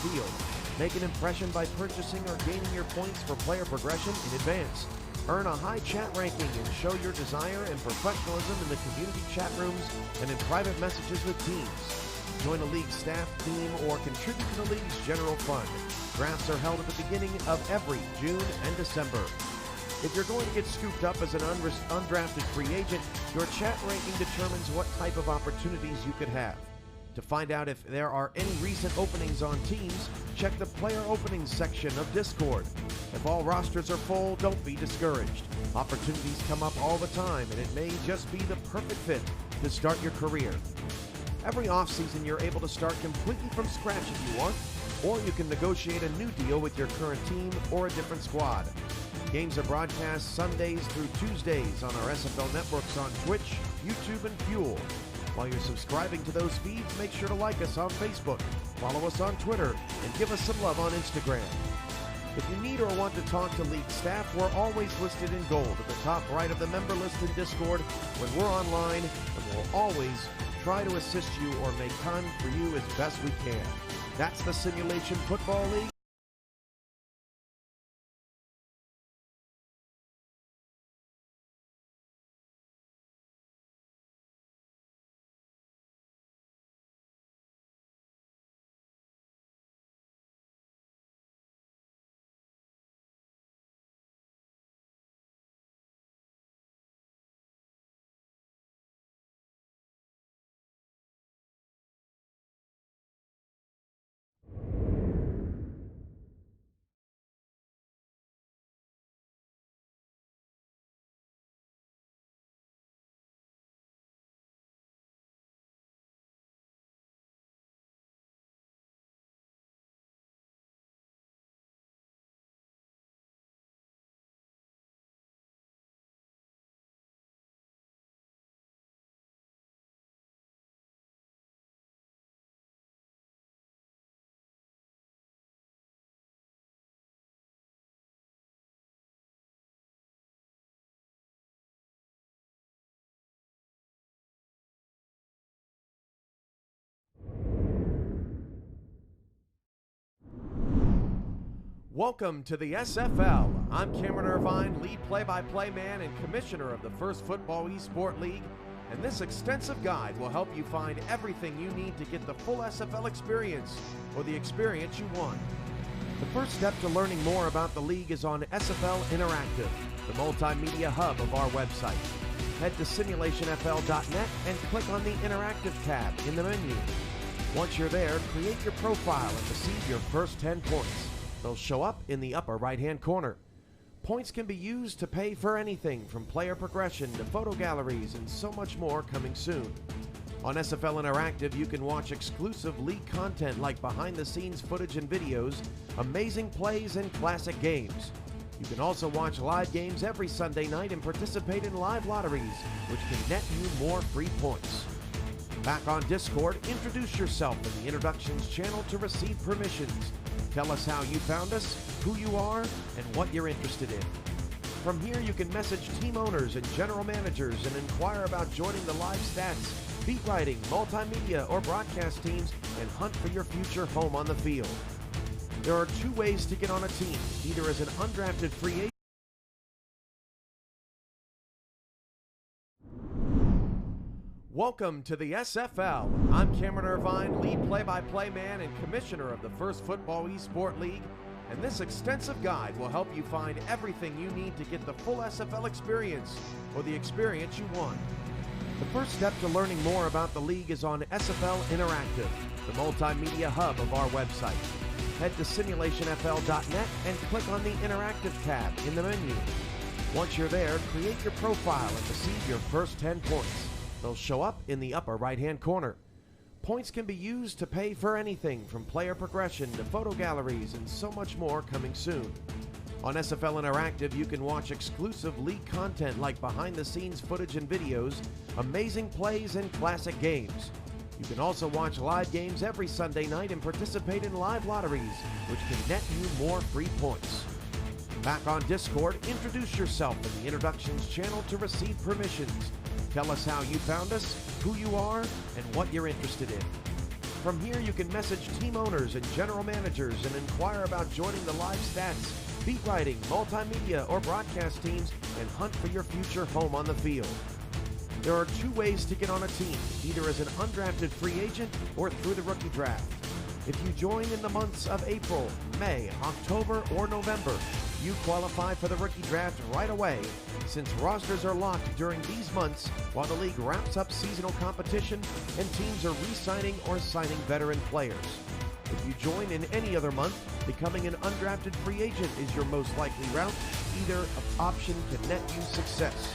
field. Make an impression by purchasing or gaining your points for player progression in advance. Earn a high chat ranking and show your desire and professionalism in the community chat rooms and in private messages with teams. Join a league staff, team, or contribute to the league's general fund. Drafts are held at the beginning of every June and December. If you're going to get scooped up as an undrafted free agent, your chat ranking determines what type of opportunities you could have. To find out if there are any recent openings on teams, check the player openings section of Discord. If all rosters are full, don't be discouraged. Opportunities come up all the time, and it may just be the perfect fit to start your career. Every offseason, you're able to start completely from scratch if you want, or you can negotiate a new deal with your current team or a different squad. Games are broadcast Sundays through Tuesdays on our SFL networks on Twitch, YouTube, and Fuel. While you're subscribing to those feeds, make sure to like us on Facebook, follow us on Twitter, and give us some love on Instagram. If you need or want to talk to league staff, we're always listed in gold at the top right of the member list in Discord when we're online, and we'll always try to assist you or make time for you as best we can. That's the Simulation Football League. Welcome to the SFL. I'm Cameron Irvine, lead play-by-play man and commissioner of the First Football Esport League, and this extensive guide will help you find everything you need to get the full SFL experience, or the experience you want. The first step to learning more about the league is on SFL Interactive, the multimedia hub of our website. Head to simulationfl.net and click on the Interactive tab in the menu. Once you're there, create your profile and receive your first 10 points. They'll show up in the upper right-hand corner. Points can be used to pay for anything from player progression to photo galleries and so much more coming soon. On SFL Interactive, you can watch exclusive league content like behind-the-scenes footage and videos, amazing plays, and classic games. You can also watch live games every Sunday night and participate in live lotteries, which can net you more free points. Back on Discord, introduce yourself in the Introductions channel to receive permissions. Tell us how you found us, who you are, and what you're interested in. From here, you can message team owners and general managers and inquire about joining the live stats, beat writing, multimedia, or broadcast teams, and hunt for your future home on the field. There are two ways to get on a team, either as an undrafted free agent. Welcome to the SFL. I'm Cameron Irvine, lead play-by-play man and commissioner of the First Football Esport League, and this extensive guide will help you find everything you need to get the full SFL experience, or the experience you want. The first step to learning more about the league is on SFL Interactive, the multimedia hub of our website. Head to simulationfl.net and click on the Interactive tab in the menu. Once you're there, create your profile and receive your first 10 points. They'll show up in the upper right-hand corner. Points can be used to pay for anything from player progression to photo galleries and so much more coming soon. On SFL Interactive, you can watch exclusive league content like behind-the-scenes footage and videos, amazing plays, and classic games. You can also watch live games every Sunday night and participate in live lotteries, which can net you more free points. Back on Discord, introduce yourself in the Introductions channel to receive permissions. Tell us how you found us, who you are, and what you're interested in. From here, you can message team owners and general managers and inquire about joining the live stats, beat writing, multimedia, or broadcast teams and hunt for your future home on the field. There are 2 ways to get on a team, either as an undrafted free agent or through the rookie draft. If you join in the months of April, May, October, or November, you qualify for the rookie draft right away, since rosters are locked during these months while the league wraps up seasonal competition and teams are re-signing or signing veteran players. If you join in any other month, becoming an undrafted free agent is your most likely route. Either option can net you success.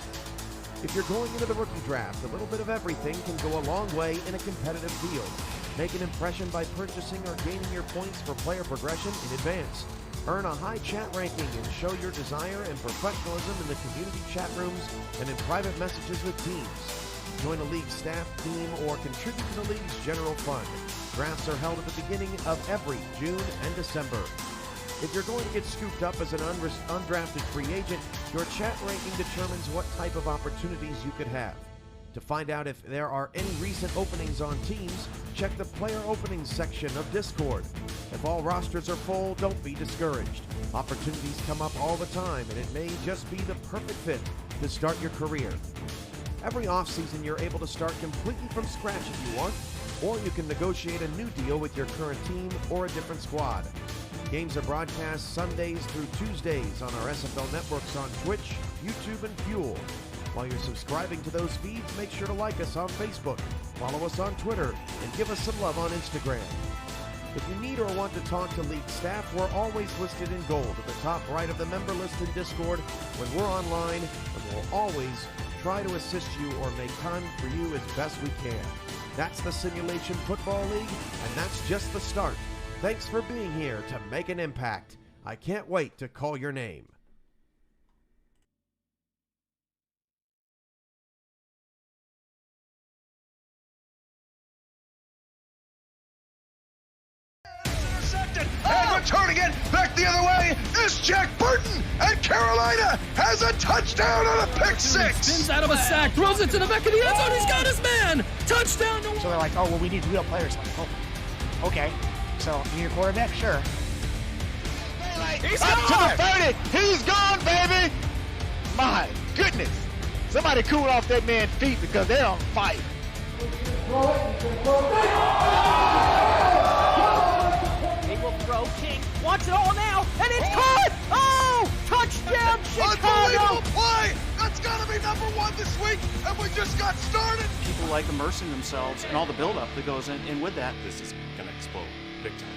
If you're going into the rookie draft, a little bit of everything can go a long way in a competitive field. Make an impression by purchasing or gaining your points for player progression in advance. Earn a high chat ranking and show your desire and professionalism in the community chat rooms and in private messages with teams. Join a league staff, team, or contribute to the league's general fund. Drafts are held at the beginning of every June and December. If you're going to get scooped up as an undrafted free agent, your chat ranking determines what type of opportunities you could have. To find out if there are any recent openings on teams, check the player openings section of Discord. If all rosters are full, don't be discouraged. Opportunities come up all the time, and it may just be the perfect fit to start your career. Every offseason, you're able to start completely from scratch if you want, or you can negotiate a new deal with your current team or a different squad. Games are broadcast Sundays through Tuesdays on our SFL networks on Twitch, YouTube, and Fuel. While you're subscribing to those feeds, make sure to like us on Facebook, follow us on Twitter, and give us some love on Instagram. If you need or want to talk to league staff, we're always listed in gold at the top right of the member list in Discord when we're online, and we'll always try to assist you or make time for you as best we can. That's the Simulation Football League, and that's just the start. Thanks for being here to make an impact. I can't wait to call your name. And returning it back the other way is Jack Burton, and Carolina has a touchdown on a pick six. Spins out of a sack, throws it to the back of the end zone. He's got his man. Touchdown. So they're like, oh, well, we need real players. Like, oh, okay. So you need a quarterback? Sure. He's up to the 30. He's gone, baby. My goodness. Somebody cool off that man's feet because they're on fire. Throw. King wants it all now, and it's caught! Oh! Touchdown, Chicago! Unbelievable play! That's got to be number 1 this week, and we just got started. People like immersing themselves and all the buildup that goes in with that. This is going to explode big time.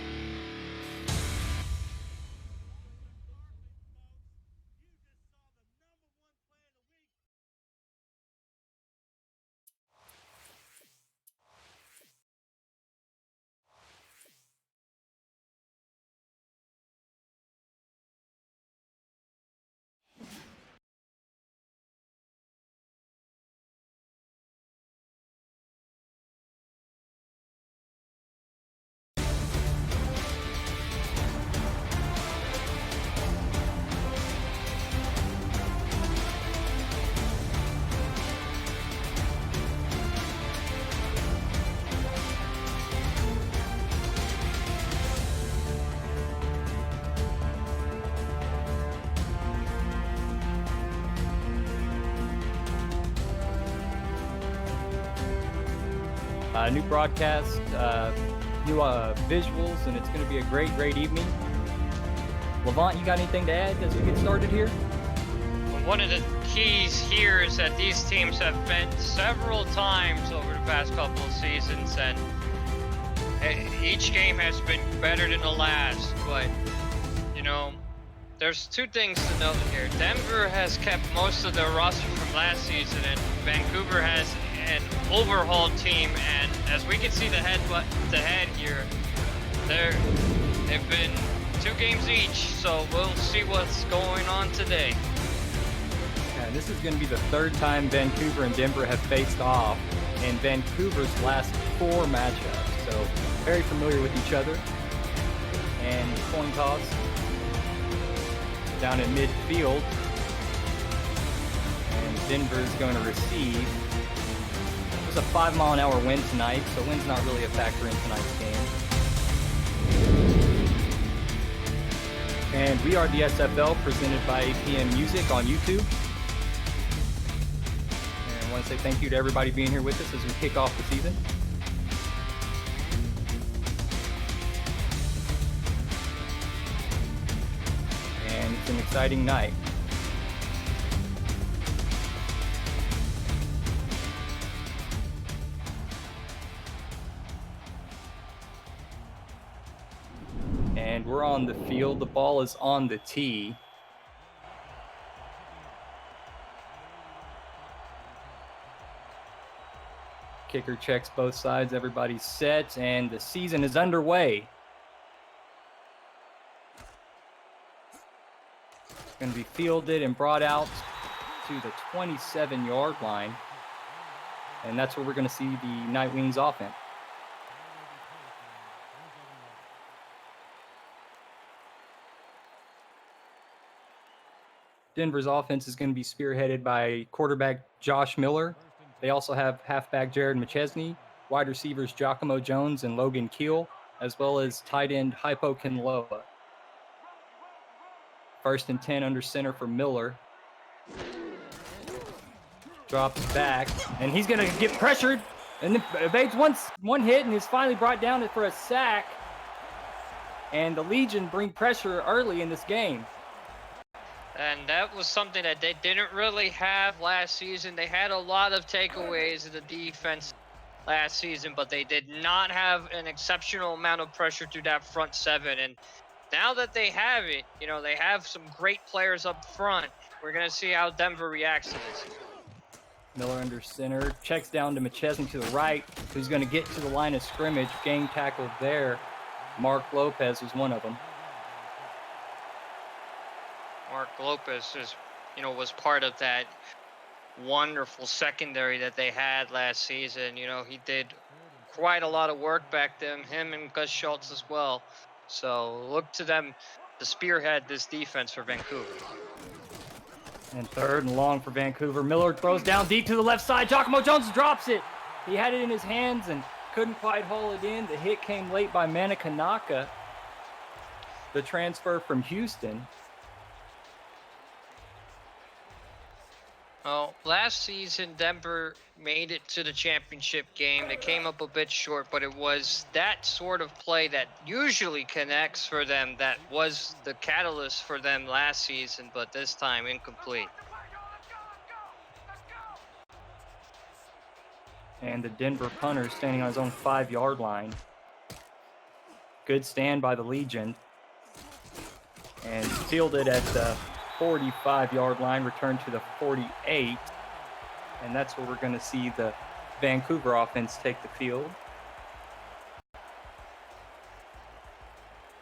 New broadcast, new visuals, and it's going to be a great evening. Levant, you got anything to add as we get started here? One of the keys here is that these teams have met several times over the past couple of seasons, and each game has been better than the last. But, you know, there's 2 things to note here. Denver has kept most of their roster from last season, and Vancouver has an overhauled team, and as we can see the head here, they've been 2 games each, so we'll see what's going on today. And this is going to be the 3rd time Vancouver and Denver have faced off in Vancouver's last 4 matchups, so very familiar with each other. And coin toss down in midfield, and Denver's going to receive. There's a 5-mile-an-hour wind tonight, so wind's not really a factor in tonight's game. And we are the SFL, presented by APM Music on YouTube. And I want to say thank you to everybody being here with us as we kick off the season. And it's an exciting night. And we're on the field. The ball is on the tee. Kicker checks both sides. Everybody's set, and the season is underway. It's going to be fielded and brought out to the 27-yard line. And that's where we're going to see the Night Wings offense. Denver's offense is going to be spearheaded by quarterback Josh Miller. They also have halfback Jared McChesney, wide receivers Giacomo Jones and Logan Keel, as well as tight end Hypo Kinloa. 1st and 10 under center for Miller. Drops back, and he's going to get pressured, and then evades one hit, and is finally brought down for a sack. And the Legion bring pressure early in this game. And that was something that they didn't really have last season. They had a lot of takeaways in the defense last season, but they did not have an exceptional amount of pressure through that front seven. And now that they have it, you know, they have some great players up front. We're going to see how Denver reacts to this. Miller under center, checks down to McChesney to the right, who's going to get to the line of scrimmage. Gang tackled there. Mark Lopez was one of them. Mark Lopez was part of that wonderful secondary that they had last season. You know, he did quite a lot of work back then, him and Gus Schultz as well. So look to them to spearhead this defense for Vancouver. And 3rd and long for Vancouver. Miller throws down deep to the left side. Giacomo Jones drops it. He had it in his hands and couldn't quite haul it in. The hit came late by Manikanaka, the transfer from Houston. Well, last season, Denver made it to the championship game. They came up a bit short, but it was that sort of play that usually connects for them that was the catalyst for them last season, but this time incomplete. And the Denver punter standing on his own 5-yard line. Good stand by the Legion. And fielded at the 45-yard line, returned to the 48. And that's where we're going to see the Vancouver offense take the field.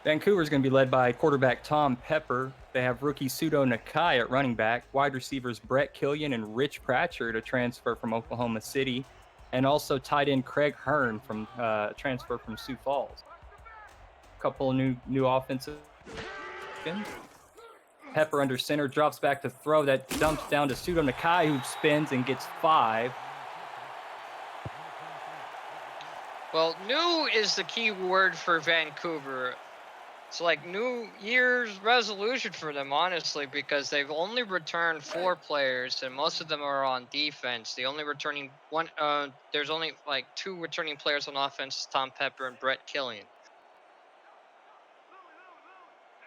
Vancouver is going to be led by quarterback Tom Pepper. They have rookie Pseudo Nakai at running back, wide receivers Brett Killian and Rich Pratcher to transfer from Oklahoma City, and also tight end Craig Hearn from transfer from Sioux Falls. A couple of new offensive. Pepper under center, drops back to throw. That dumps down to Pseudo Nakai, who spins and gets 5. Well, new is the key word for Vancouver. It's like New Year's resolution for them, honestly, because they've only returned 4 players, and most of them are on defense. The only returning one, there's only like 2 returning players on offense: Tom Pepper and Brett Killian.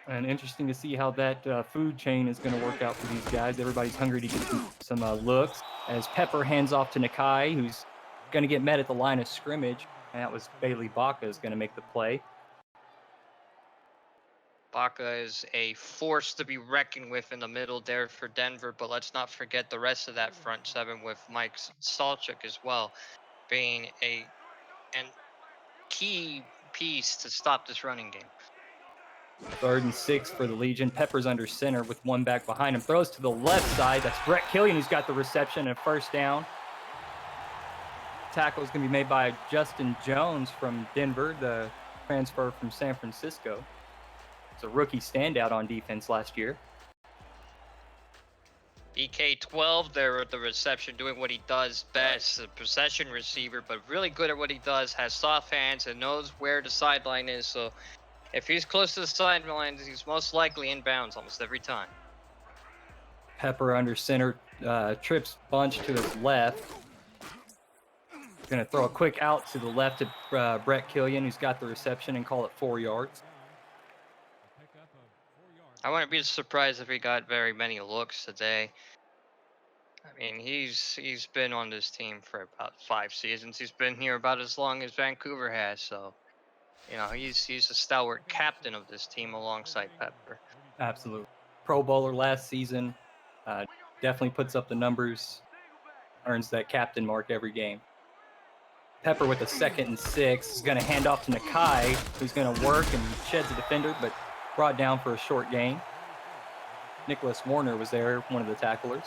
And interesting to see how that food chain is going to work out for these guys. Everybody's hungry to get some looks. As Pepper hands off to Nakai, who's going to get met at the line of scrimmage. And that was Bailey Baca is going to make the play. Baca is a force to be reckoned with in the middle there for Denver, but let's not forget the rest of that front seven with Mike Salchuk as well, being a key piece to stop this running game. 3rd and 6 for the Legion. Pepper's under center with one back behind him. Throws to the left side. That's Brett Killian who's got the reception and 1st down. Tackle is going to be made by Justin Jones from Denver, the transfer from San Francisco. It's a rookie standout on defense last year. EK12 there with the reception, doing what he does best, a possession receiver, but really good at what he does, has soft hands and knows where the sideline is. So if he's close to the sideline, he's most likely inbounds almost every time. Pepper under center, trips bunch to his left. Going to throw a quick out to the left to Brett Killian, who's got the reception, and call it 4 yards. I wouldn't be surprised if he got very many looks today. I mean, he's been on this team for about 5 seasons. He's been here about as long as Vancouver has, so you know he's a stalwart captain of this team alongside Pepper. Absolutely. Pro Bowler last season. Definitely puts up the numbers. Earns that captain mark every game. Pepper with a 2nd and 6 is going to hand off to Nakai, who's going to work and sheds a defender, but brought down for a short gain. Nicholas Warner was there, one of the tacklers.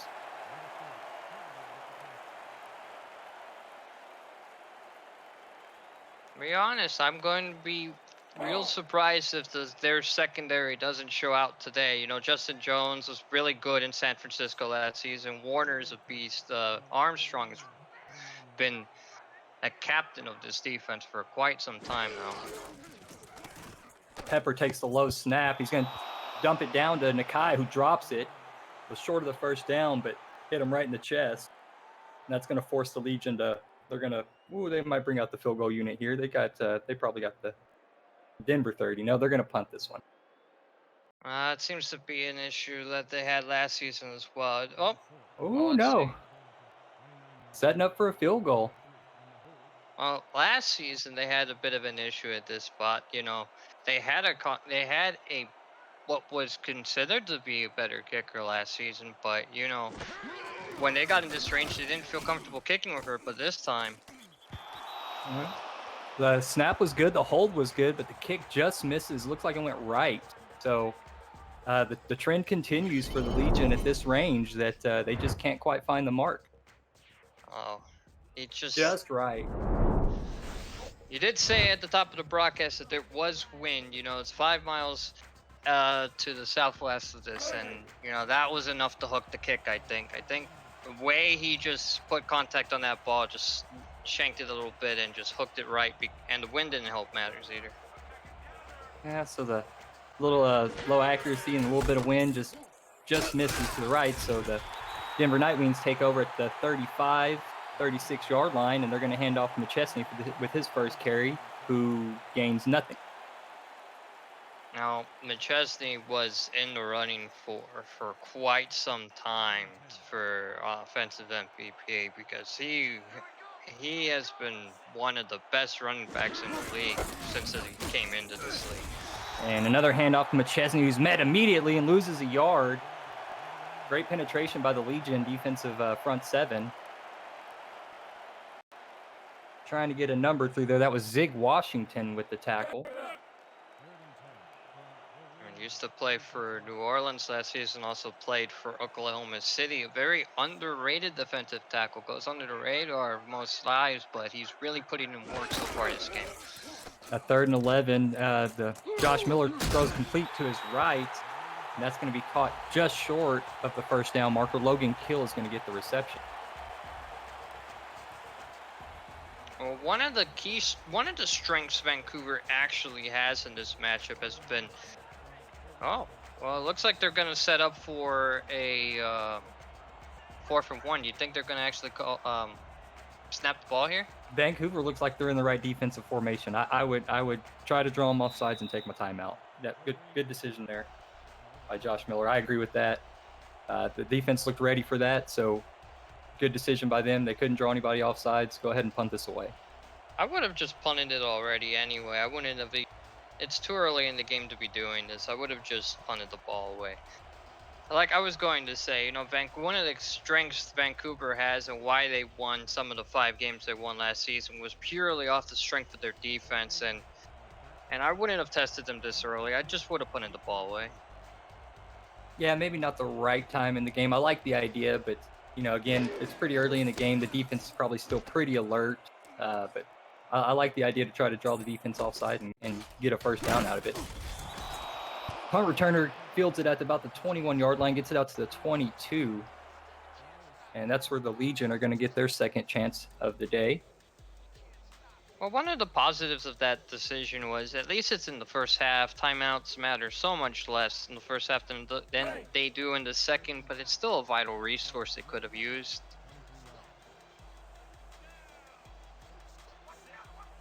To be honest, I'm going to be real surprised if their secondary doesn't show out today. You know, Justin Jones was really good in San Francisco last season. Warner's a beast. Armstrong has been a captain of this defense for quite some time now. Pepper takes the low snap. He's going to dump it down to Nakai, who drops it. Was short of the first down, but hit him right in the chest. And that's going to force the Legion to, they might bring out the field goal unit here. They probably got the Denver 30. No, they're going to punt this one. It seems to be an issue that they had last season as well. Oh, no. Setting up for a field goal. Well, last season they had a bit of an issue at this spot. You know, they had a what was considered to be a better kicker last season, but you know, when they got in this range, they didn't feel comfortable kicking with her. But this time, the snap was good, the hold was good, but the kick just misses. Looks like it went right. So the trend continues for the Legion at this range that they just can't quite find the mark. Oh, it just right. You did say at the top of the broadcast that there was wind. You know, it's 5 miles to the southwest of this, and you know that was enough to hook the kick. I think the way he just put contact on that ball, just shanked it a little bit and just hooked it right, and the wind didn't help matters either. Yeah, so the little low accuracy and a little bit of wind just misses to the right. So the Denver Nightwings take over at the 35, 36-yard line, and they're going to hand off to McChesney with his first carry, who gains nothing. Now, McChesney was in the running for quite some time for offensive MVP because he has been one of the best running backs in the league since he came into this league. And another handoff to McChesney, who's met immediately and loses a yard. Great penetration by the Legion defensive front seven. Trying to get a number through there. That was Zig Washington with the tackle. Used to play for New Orleans last season, also played for Oklahoma City. A very underrated defensive tackle. Goes under the radar of most lives, but he's really putting in work so far this game. A 3rd and 11. The Josh Miller throws complete to his right, and that's going to be caught just short of the first down marker. Logan Kill is going to get the reception. Well, one of the strengths Vancouver actually has in this matchup has been. Oh, well, it looks like they're going to set up for a 4th and 1. You think they're going to actually snap the ball here? Vancouver looks like they're in the right defensive formation. I would try to draw them off sides and take my timeout. Good decision there by Josh Miller. I agree with that. The defense looked ready for that, so good decision by them. They couldn't draw anybody off sides. Go ahead and punt this away. I would have just punted it already anyway. I wouldn't have. It's too early in the game to be doing this. I would have just punted the ball away. Like I was going to say, you know, one of the strengths Vancouver has and why they won some of the 5 games they won last season was purely off the strength of their defense, and I wouldn't have tested them this early. I just would have punted the ball away. Yeah, maybe not the right time in the game. I like the idea, but you know, again, it's pretty early in the game. The defense is probably still pretty alert, but I like the idea to try to draw the defense offside and get a first down out of it. Punt returner fields it at about the 21-yard line, gets it out to the 22. And that's where the Legion are going to get their second chance of the day. Well, one of the positives of that decision was at least it's in the first half. Timeouts matter so much less in the first half than they do in the second, but it's still a vital resource they could have used.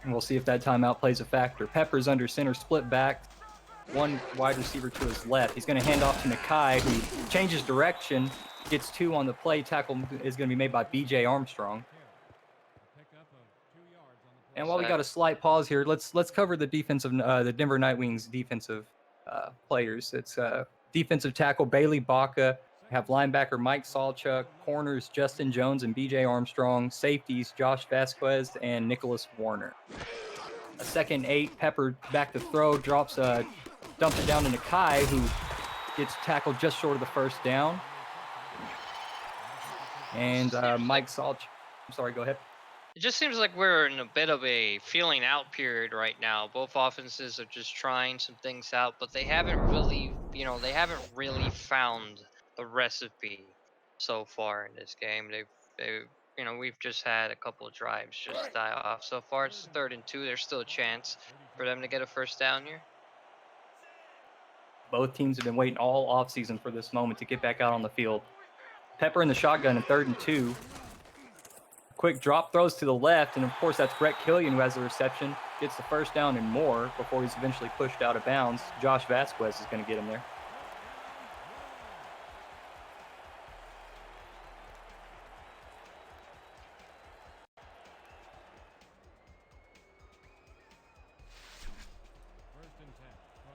And we'll see if that timeout plays a factor. Pepper's under center, split back. One wide receiver to his left. He's going to hand off to Nakai, who changes direction, gets 2 on the play. Tackle is going to be made by B.J. Armstrong. And while we got a slight pause here, let's cover the defensive, the Denver Nightwings defensive players. It's defensive tackle Bailey Baca, have linebacker Mike Salchuk, corners Justin Jones and B.J. Armstrong, safeties Josh Vasquez and Nicholas Warner. A 2nd 8, Pepper back to throw, dumps it down to Nakai, who gets tackled just short of the first down. And Mike Salchuk, I'm sorry, go ahead. It just seems like we're in a bit of a feeling out period right now. Both offenses are just trying some things out, but they haven't really, found the recipe so far in this game. We've just had a couple of drives just die off. So far, it's 3rd and 2. There's still a chance for them to get a first down here. Both teams have been waiting all offseason for this moment to get back out on the field. Pepper in the shotgun in 3rd and 2. Quick drop, throws to the left, and of course that's Brett Killian who has the reception. Gets the first down and more before he's eventually pushed out of bounds. Josh Vasquez is going to get him there.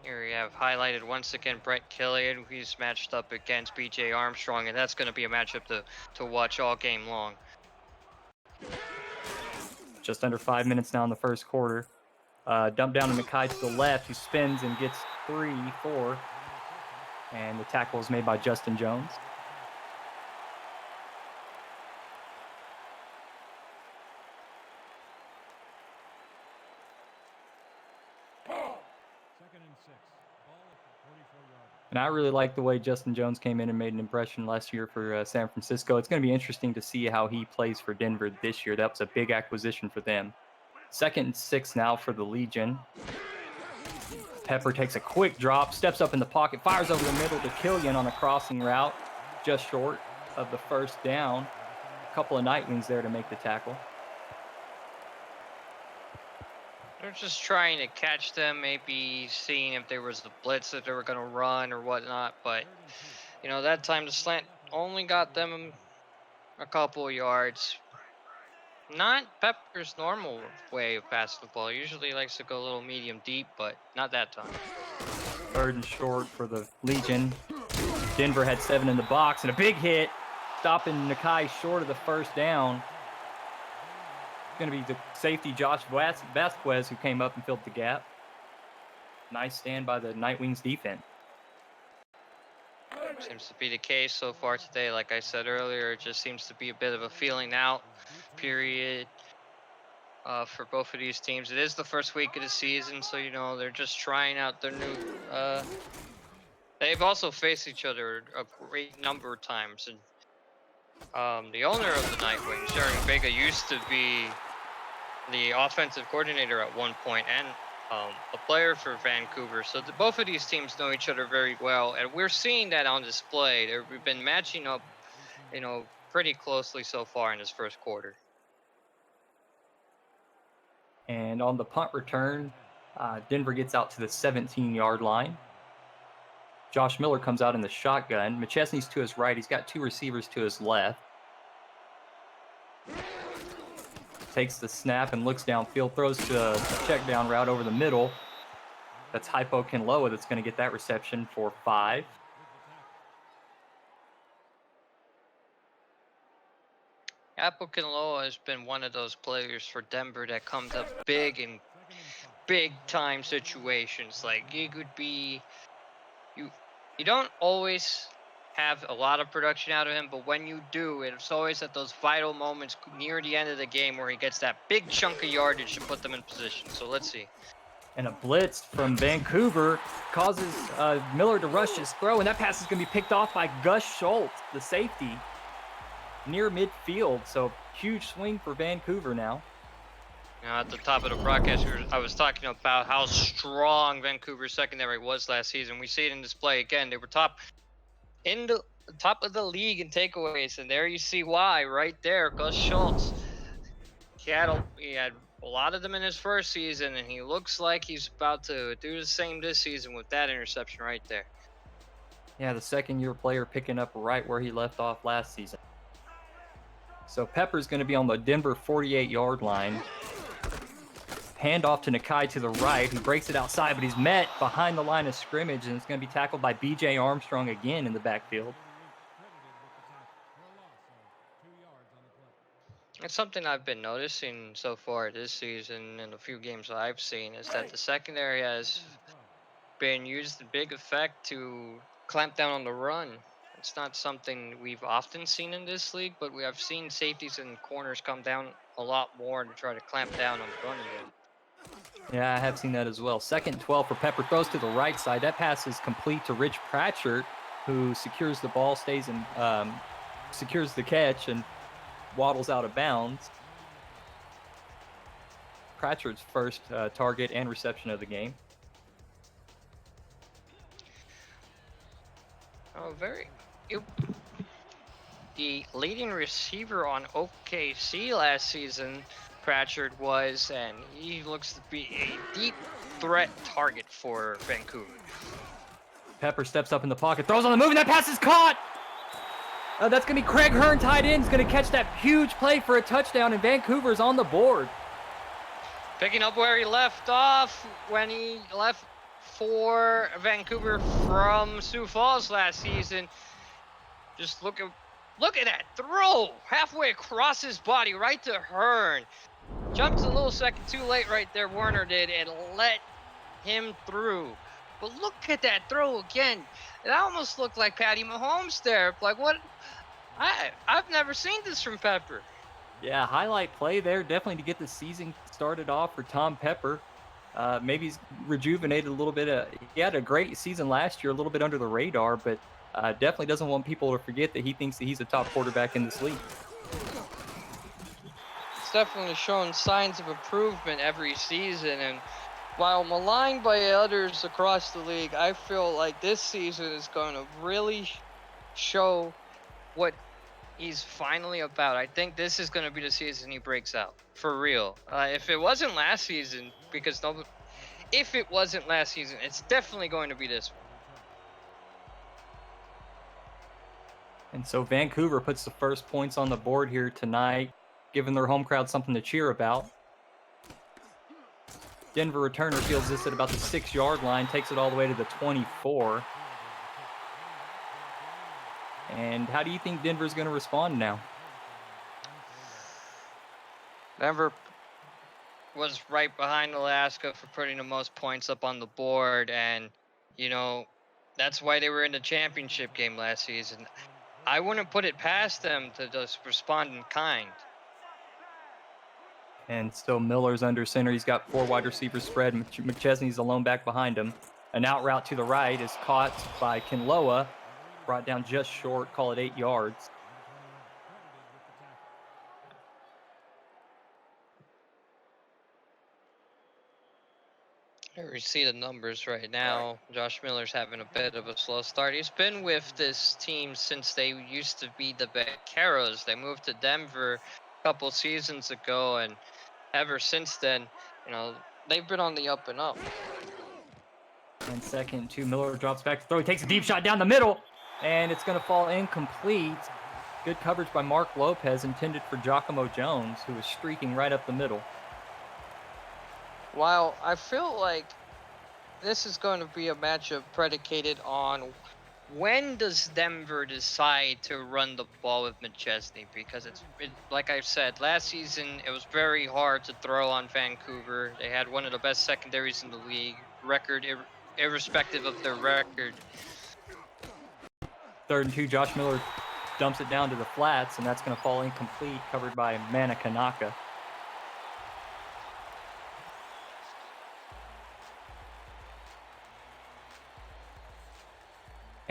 Here we have highlighted once again Brett Killian. He's matched up against B.J. Armstrong, and that's going to be a matchup to watch all game long. Just under 5 minutes now in the first quarter. Dump down to Nakai to the left, who spins and gets 3, 4. And the tackle is made by Justin Jones. And I really like the way Justin Jones came in and made an impression last year for San Francisco. It's going to be interesting to see how he plays for Denver this year. That was a big acquisition for them. 2nd and 6 now for the Legion. Pepper takes a quick drop, steps up in the pocket, fires over the middle to Killian on a crossing route, just short of the first down. A couple of Nightwings there to make the tackle. They're just trying to catch them, maybe seeing if there was the blitz that they were going to run or whatnot. But, that time the slant only got them a couple of yards. Not Pepper's normal way of passing the ball. Usually he likes to go a little medium deep, but not that time. 3rd and short for the Legion. Denver had 7 in the box and a big hit, stopping Nakai short of the first down. Going to be the safety Josh Vasquez who came up and filled the gap. Nice stand by the Nightwings defense. Seems to be the case so far today. Like I said earlier, it just seems to be a bit of a feeling out period for both of these teams. It is the first week of the season, so they're just trying out their new. They've also faced each other a great number of times, and the owner of the Nightwings, Jeremy Vega, used to be the offensive coordinator at one point and a player for Vancouver. So both of these teams know each other very well, and we're seeing that on display. We've been matching up, pretty closely so far in this first quarter. And on the punt return, Denver gets out to the 17-yard line. Josh Miller comes out in the shotgun. McChesney's to his right. He's got 2 receivers to his left. Takes the snap and looks downfield, throws to a check down route over the middle. That's Hypo Kinloa that's going to get that reception for 5. Hypo Kinloa has been one of those players for Denver that comes up big in big time situations. Like he could be, you don't always have a lot of production out of him, but when you do, it's always at those vital moments near the end of the game where he gets that big chunk of yardage to put them in position. So let's see. And a blitz from Vancouver causes Miller to rush his throw, and that pass is going to be picked off by Gus Schultz, the safety. near midfield. So huge swing for Vancouver now. At the top of the broadcast, I was talking about how strong Vancouver's secondary was last season. We see it in this play again. They were in the top of the league in takeaways, and there you see why right there. Gus Schultz, he had a lot of them in his first season, and he looks like he's about to do the same this season with that interception right there. Yeah, the second-year player picking up right where he left off last season. So Pepper's going to be on the Denver 48-yard line. Handoff to Nakai to the right. He breaks it outside, but he's met behind the line of scrimmage, and it's going to be tackled by B.J. Armstrong again in the backfield. It's something I've been noticing so far this season in a few games that I've seen is that the secondary has been used to big effect to clamp down on the run. It's not something we've often seen in this league, but we have seen safeties and corners come down a lot more to try to clamp down on the running game. Yeah, I have seen that as well. 2nd and 12 for Pepper. Throws to the right side. That pass is complete to Rich Pratchett, who secures the ball, stays in, secures the catch, and waddles out of bounds. Pratchett's first target and reception of the game. Oh, the leading receiver on OKC last season, Pratchett was, and he looks to be a deep threat target for Vancouver. Pepper steps up in the pocket, throws on the move, and that pass is caught! That's going to be Craig Hearn, tight end. He's going to catch that huge play for a touchdown, and Vancouver's on the board. Picking up where he left off when he left for Vancouver from Sioux Falls last season. Just look at that throw halfway across his body right to Hearn. Jumps a little second too late right there, Warner did, and let him through. But look at that throw again. It almost looked like Patty Mahomes there. Like what? I've never seen this from Pepper. Yeah, highlight play there, definitely to get the season started off for Tom Pepper. Maybe he's rejuvenated a little bit. He had a great season last year, a little bit under the radar, but definitely doesn't want people to forget that he thinks that he's a top quarterback in this league. It's definitely shown signs of improvement every season, and while maligned by others across the league, I feel like this season is going to really show what he's finally about. I think this is going to be the season he breaks out for real. If it wasn't last season, if it wasn't last season, it's definitely going to be this one. And so Vancouver puts the first points on the board here tonight, giving their home crowd something to cheer about. Denver returner fields this at about the 6-yard line, takes it all the way to the 24. And how do you think Denver's going to respond now? Denver was right behind Alaska for putting the most points up on the board, and that's why they were in the championship game last season. I wouldn't put it past them to just respond in kind. And still Miller's under center. He's got 4 wide receivers spread. McChesney's alone back behind him. An out route to the right is caught by Kinloa, brought down just short, call it 8 yards. We see the numbers right now. Josh Miller's having a bit of a slow start. He's been with this team since they used to be the Vaqueros. They moved to Denver a couple seasons ago, and ever since then, they've been on the up and up. And 2nd and 2, Miller drops back to throw. He takes a deep shot down the middle, and it's going to fall incomplete. Good coverage by Mark Lopez, intended for Giacomo Jones, who was streaking right up the middle. While I feel like this is going to be a matchup predicated on when does Denver decide to run the ball with McChesney, because like I said, last season it was very hard to throw on Vancouver. They had one of the best secondaries in the league, irrespective of their record. 3rd and 2, Josh Miller dumps it down to the flats, and that's going to fall incomplete, covered by Mana Kanaka.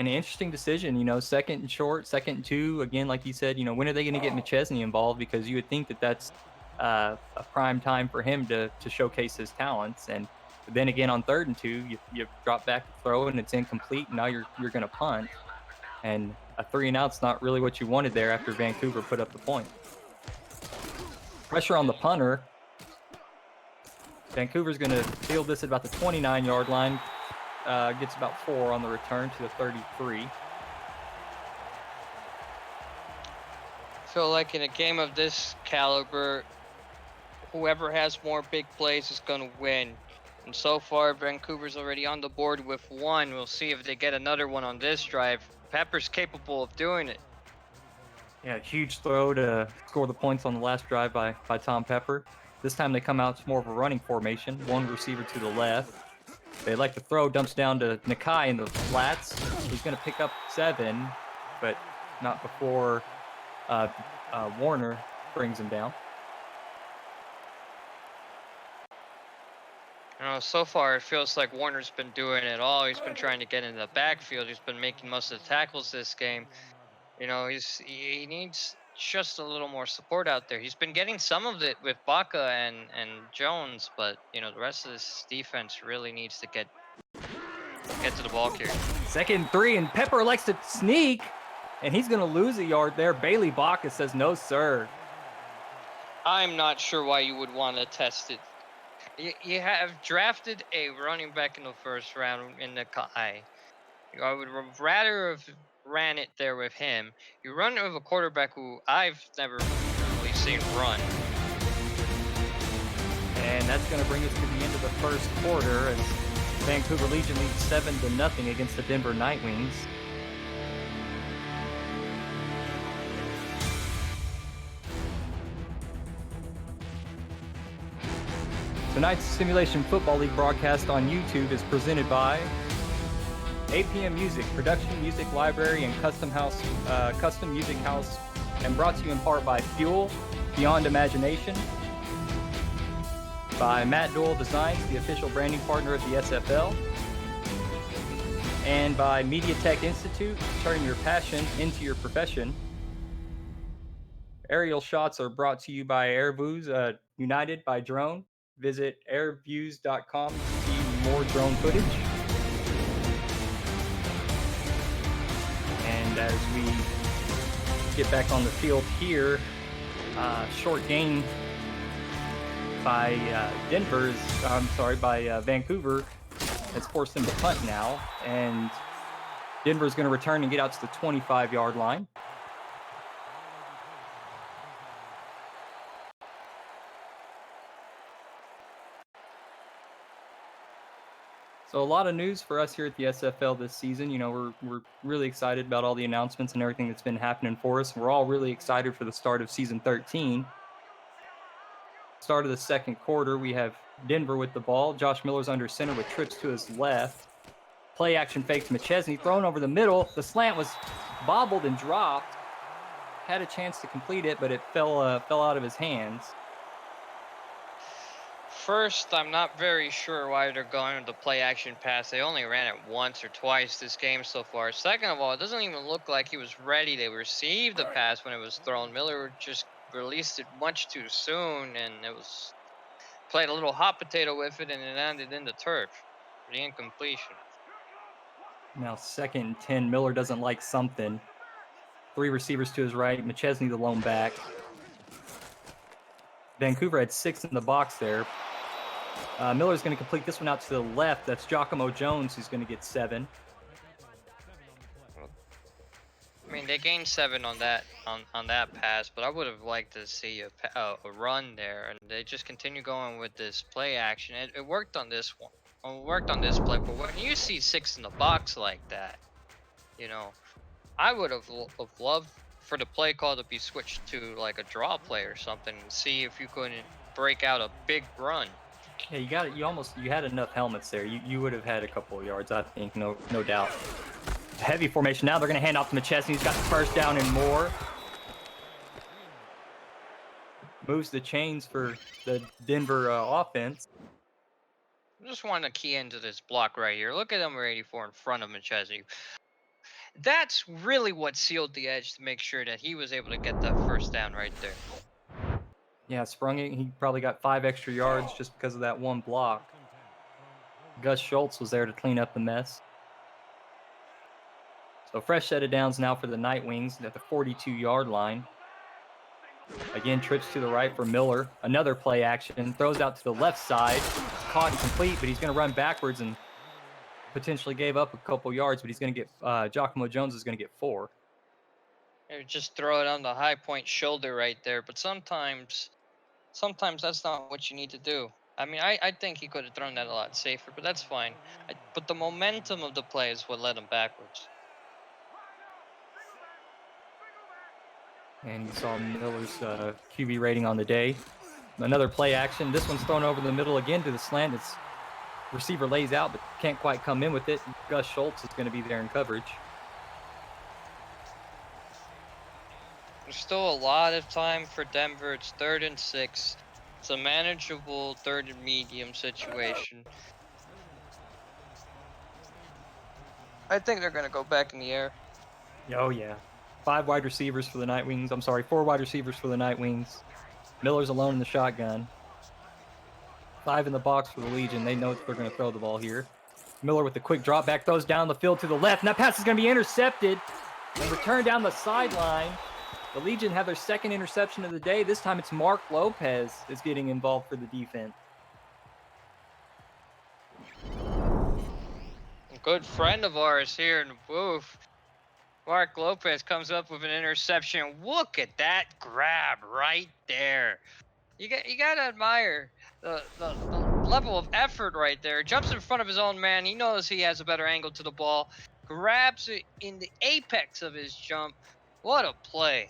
an interesting decision, second and short, second and 2. Again, like you said, when are they going to get McChesney involved? Because you would think that that's a prime time for him to showcase his talents. And then again, on 3rd and 2, you drop back to throw and it's incomplete. And now you're going to punt. And a 3-and-out's not really what you wanted there after Vancouver put up the point. Pressure on the punter. Vancouver's going to field this at about the 29-yard line. Gets about 4 on the return to the 33. I feel like in a game of this caliber, whoever has more big plays is going to win. And so far, Vancouver's already on the board with 1. We'll see if they get another one on this drive. Pepper's capable of doing it. Yeah, huge throw to score the points on the last drive by Tom Pepper. This time they come out to more of a running formation, 1 receiver to the left. They like to throw, dumps down to Nakai in the flats. He's going to pick up 7, but not before Warner brings him down. So far it feels like Warner's been doing it all. He's been trying to get in the backfield. He's been making most of the tackles this game. He needs just a little more support out there. He's been getting some of it with Baca and Jones, but the rest of this defense really needs to get to the ball carrier. 2nd and 3, and Pepper likes to sneak, and he's going to lose a yard there. Bailey Baca says, no, sir. I'm not sure why you would want to test it. You have drafted a running back in the 1st round in the Kai. I would rather have ran it there with him. You run it with a quarterback who I've never really seen run. And that's going to bring us to the end of the 1st quarter as Vancouver Legion leads 7-0 against the Denver Nightwings. Tonight's Simulation Football League broadcast on YouTube is presented by APM Music, Production Music Library and Custom Music House, and brought to you in part by Fuel, Beyond Imagination, by Matt Doyle Designs, the official branding partner of the SFL, and by Media Tech Institute, turning your passion into your profession. Aerial shots are brought to you by Airviews, United by Drone. Visit airviews.com to see more drone footage. And as we get back on the field here, short gain by Vancouver has forced them to punt now. And Denver's going to return and get out to the 25-yard line. So a lot of news for us here at the SFL this season. We're really excited about all the announcements and everything that's been happening for us. We're all really excited for the start of season 13. Start of the 2nd quarter, we have Denver with the ball. Josh Miller's under center with trips to his left. Play action fake to McChesney, thrown over the middle. The slant was bobbled and dropped. Had a chance to complete it, but it fell out of his hands. First, I'm not very sure why they're going with the play action pass. They only ran it once or twice this game so far. Second of all, it doesn't even look like he was ready to receive the pass when it was thrown. Miller just released it much too soon, and it was played a little hot potato with it, and it ended in the turf for the incompletion. Now 2nd and 10. Miller doesn't like something. 3 receivers to his right. McChesney the lone back. Vancouver had 6 in the box there. Miller's going to complete this one out to the left. That's Giacomo Jones who's going to get 7. I mean, they gained 7 on that pass, but I would have liked to see a run there, and they just continue going with this play action. It worked on this one. It worked on this play, but when you see 6 in the box like that, I would have loved for the play call to be switched to like a draw play or something, and see if you couldn't break out a big run. Yeah, you got it. You had enough helmets there. You would have had a couple of yards, I think, no doubt. Heavy formation. Now they're going to hand off to McChesney. He's got the 1st down and more. Moves the chains for the Denver offense. I just want to key into this block right here. Look at number 84 in front of McChesney. That's really what sealed the edge to make sure that he was able to get that first down right there. Yeah, sprung it. He probably got 5 extra yards just because of that one block. Gus Schultz was there to clean up the mess. So fresh set of downs now for the Night Wings at the 42-yard line. Again, trips to the right for Miller. Another play action. Throws out to the left side. Caught and complete, but he's going to run backwards and potentially gave up a couple yards, but he's going to get Giacomo Jones is going to get 4. Just throw it on the high point shoulder right there. But sometimes that's not what you need to do. I mean, I think he could have thrown that a lot safer, but that's fine. But the momentum of the play is what led him backwards. And you saw Miller's QB rating on the day. Another play action. This one's thrown over the middle again to the slant. It's receiver lays out, but can't quite come in with it. Gus Schultz is going to be there in coverage. There's still a lot of time for Denver. It's 3rd and 6. It's a manageable 3rd and medium situation. I think they're going to go back in the air. Oh, yeah. 4 wide receivers for the Night Wings. Miller's alone in the shotgun. 5 in the box for the Legion. They know they're going to throw the ball here. Miller with the quick drop back, throws down the field to the left, and that pass is going to be intercepted and returned down the sideline. The Legion have their 2nd interception of the day. This time it's Mark Lopez is getting involved for the defense. A good friend of ours here in the booth, Mark Lopez, comes up with an interception. Look at that grab right there. You got to admire the level of effort right there. Jumps in front of his own man. He knows he has a better angle to the ball. Grabs it in the apex of his jump. What a play.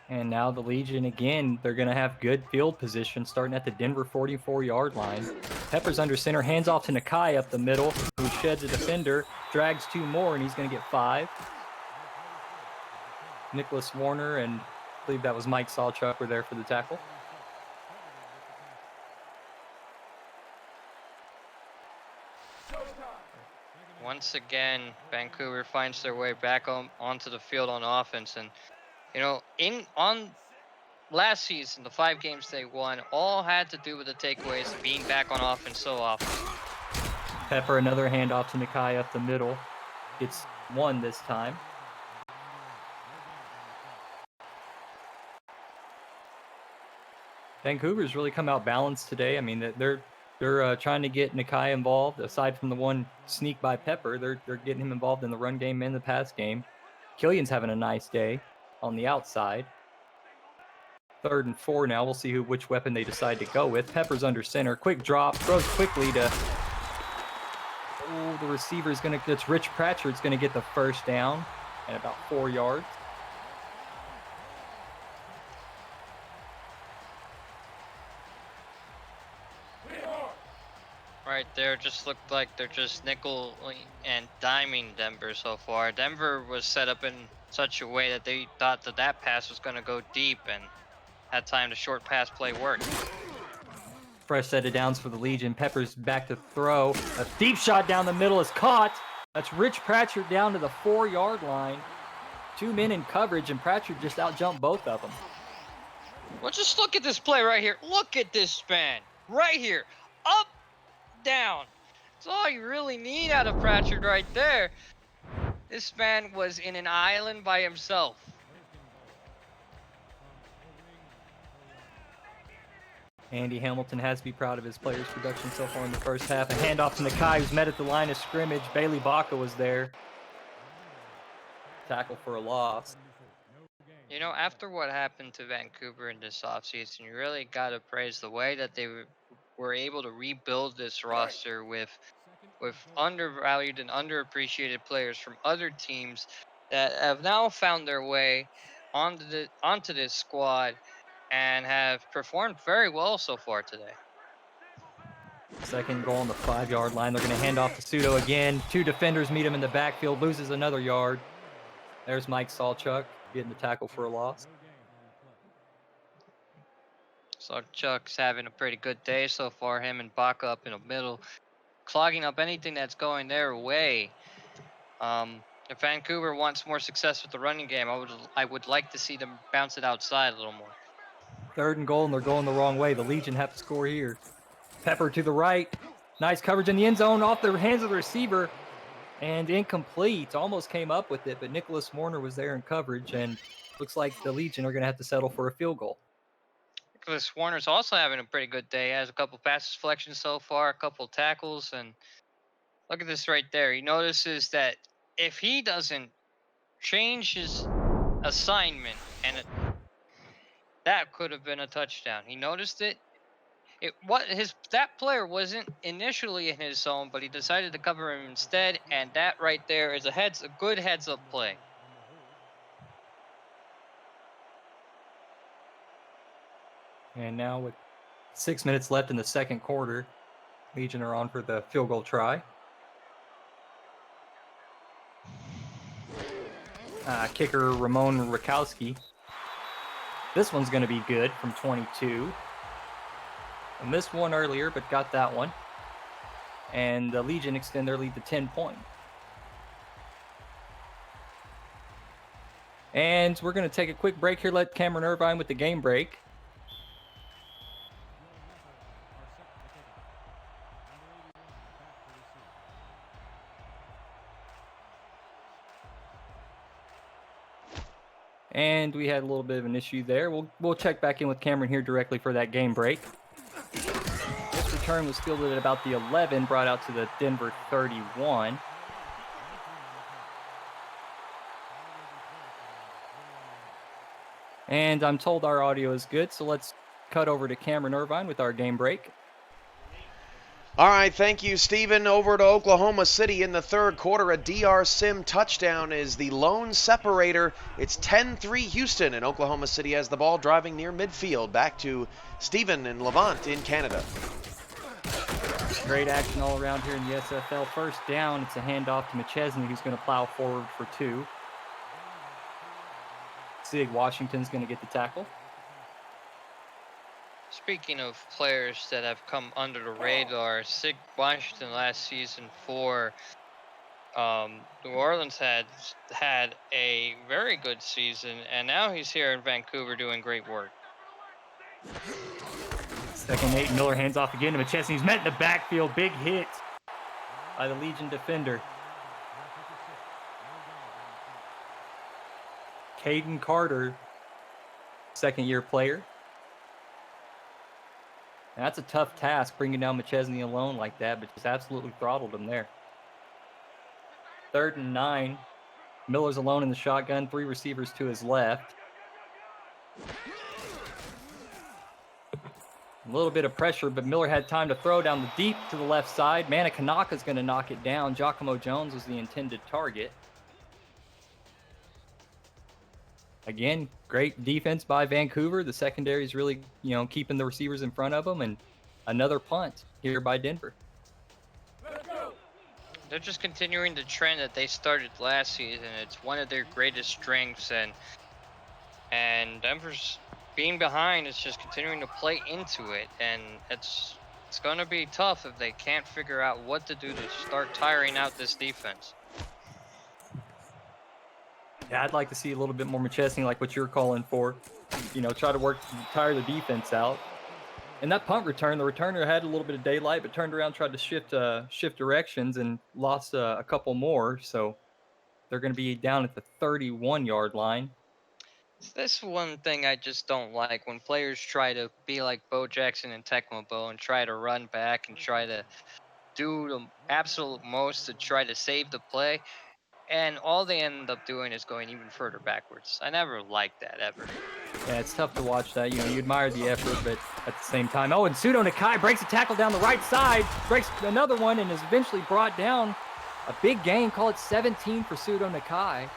And now the Legion, again, they're going to have good field position starting at the Denver 44-yard line. Pepper's under center, hands off to Nakai up the middle, who sheds a defender, drags 2 more, and he's going to get 5. Nicholas Warner and I believe that was Mike Sawchuk were there for the tackle. Once again, Vancouver finds their way back onto the field on offense. And, you know, on last season, the 5 games they won all had to do with the takeaways of being back on offense so often. Pepper, another handoff to Nakai up the middle. Gets 1 this time. Vancouver's really come out balanced today. I mean, they're trying to get Nakai involved. Aside from the one sneak by Pepper, they're getting him involved in the run game and the pass game. Killian's having a nice day on the outside. 3rd and 4 now. We'll see which weapon they decide to go with. Pepper's under center. Quick drop. Throws quickly to... Oh, the receiver's going to... It's Rich Pratchard's going to get the first down at about 4 yards. Right there, just looked like they're just nickel and diming Denver so far. Denver was set up in such a way that they thought that pass was going to go deep, and that time the short pass play worked. Fresh set of downs for the Legion. Pepper's back to throw. A deep shot down the middle is caught. That's Rich Pratchard down to the 4-yard line. 2 men in coverage, and Pratchard just outjumped both of them. Well, just look at this play right here. Look at this span right here. Up, down. That's all you really need out of Pratchard right there. This man was in an island by himself. Andy Hamilton has to be proud of his players' production so far in the first half. A handoff to Nakai, who's met at the line of scrimmage. Bailey Baca was there. Tackle for a loss. You know, after what happened to Vancouver in this offseason, you really got to praise the way that they were able to rebuild this roster with undervalued and underappreciated players from other teams that have now found their way onto this squad and have performed very well so far today. 2nd goal on the 5-yard line. They're going to hand off to Pseudo again. 2 defenders meet him in the backfield. Loses another yard. There's Mike Sawchuk getting the tackle for a loss. Sawchuk's having a pretty good day so far. Him and Baca up in the middle. clogging up anything that's going their way. If Vancouver wants more success with the running game, I would like to see them bounce it outside a little more. 3rd and goal, and they're going the wrong way. The Legion have to score here. Pepper to the right. Nice coverage in the end zone off the hands of the receiver. And incomplete. Almost came up with it, but Nicholas Warner was there in coverage, and looks like the Legion are going to have to settle for a field goal. Nicholas Warner's also having a pretty good day. He has a couple passes deflections so far, a couple tackles, and look at this right there. He notices that if he doesn't change his assignment, and that could have been a touchdown. He noticed it. That player wasn't initially in his zone, but he decided to cover him instead, and that right there is a good heads-up play. And now with 6 minutes left in the second quarter, Legion are on for the field goal try. Kicker Ramon Rakowski. This one's going to be good from 22. I missed one earlier, but got that one. And the Legion extend their lead to 10 points. And we're going to take a quick break here. Let Cameron Irvine with the game break. And we had a little bit of an issue there. We'll check back in with Cameron here directly for that game break. This return was fielded at about the 11, brought out to the Denver 31. And I'm told our audio is good, so let's cut over to Cameron Irvine with our game break. All right, thank you, Steven. Over to Oklahoma City in the third quarter. A DR Sim touchdown is the lone separator. It's 10-3 Houston, and Oklahoma City has the ball driving near midfield. Back to Steven and Levant in Canada. Great action all around here in the SFL. First down, it's a handoff to McChesney, who's going to plow forward for 2. Sig Washington's going to get the tackle. Speaking of players that have come under the radar, Sig Washington last season for New Orleans had a very good season, and now he's here in Vancouver doing great work. 2nd 8, Miller hands off again to McChesney. He's met in the backfield. Big hit by the Legion defender. Caden Carter, 2nd-year player. And that's a tough task, bringing down McChesney alone like that, but just absolutely throttled him there. 3rd and 9. Miller's alone in the shotgun, 3 receivers to his left. A little bit of pressure, but Miller had time to throw down the deep to the left side. Manakanaka's going to knock it down. Giacomo Jones was the intended target. Again, great defense by Vancouver. The secondary is really, keeping the receivers in front of them, and another punt here by Denver. They're just continuing the trend that they started last season. It's one of their greatest strengths, and Denver's being behind is just continuing to play into it, and it's going to be tough if they can't figure out what to do to start tiring out this defense. Yeah, I'd like to see a little bit more McChesney, like what you're calling for. Try to tire the defense out. And that punt return, the returner had a little bit of daylight, but turned around, tried to shift directions, and lost a couple more. So they're going to be down at the 31-yard line. That's one thing I just don't like, when players try to be like Bo Jackson and Tecmo Bo and try to run back and try to do the absolute most to try to save the play. And all they end up doing is going even further backwards. I never liked that, ever. Yeah, it's tough to watch that. You admire the effort, but at the same time. Oh, and Pseudo Nakai breaks a tackle down the right side, breaks another one, and is eventually brought down. A big gain, call it 17 for Pseudo Nakai.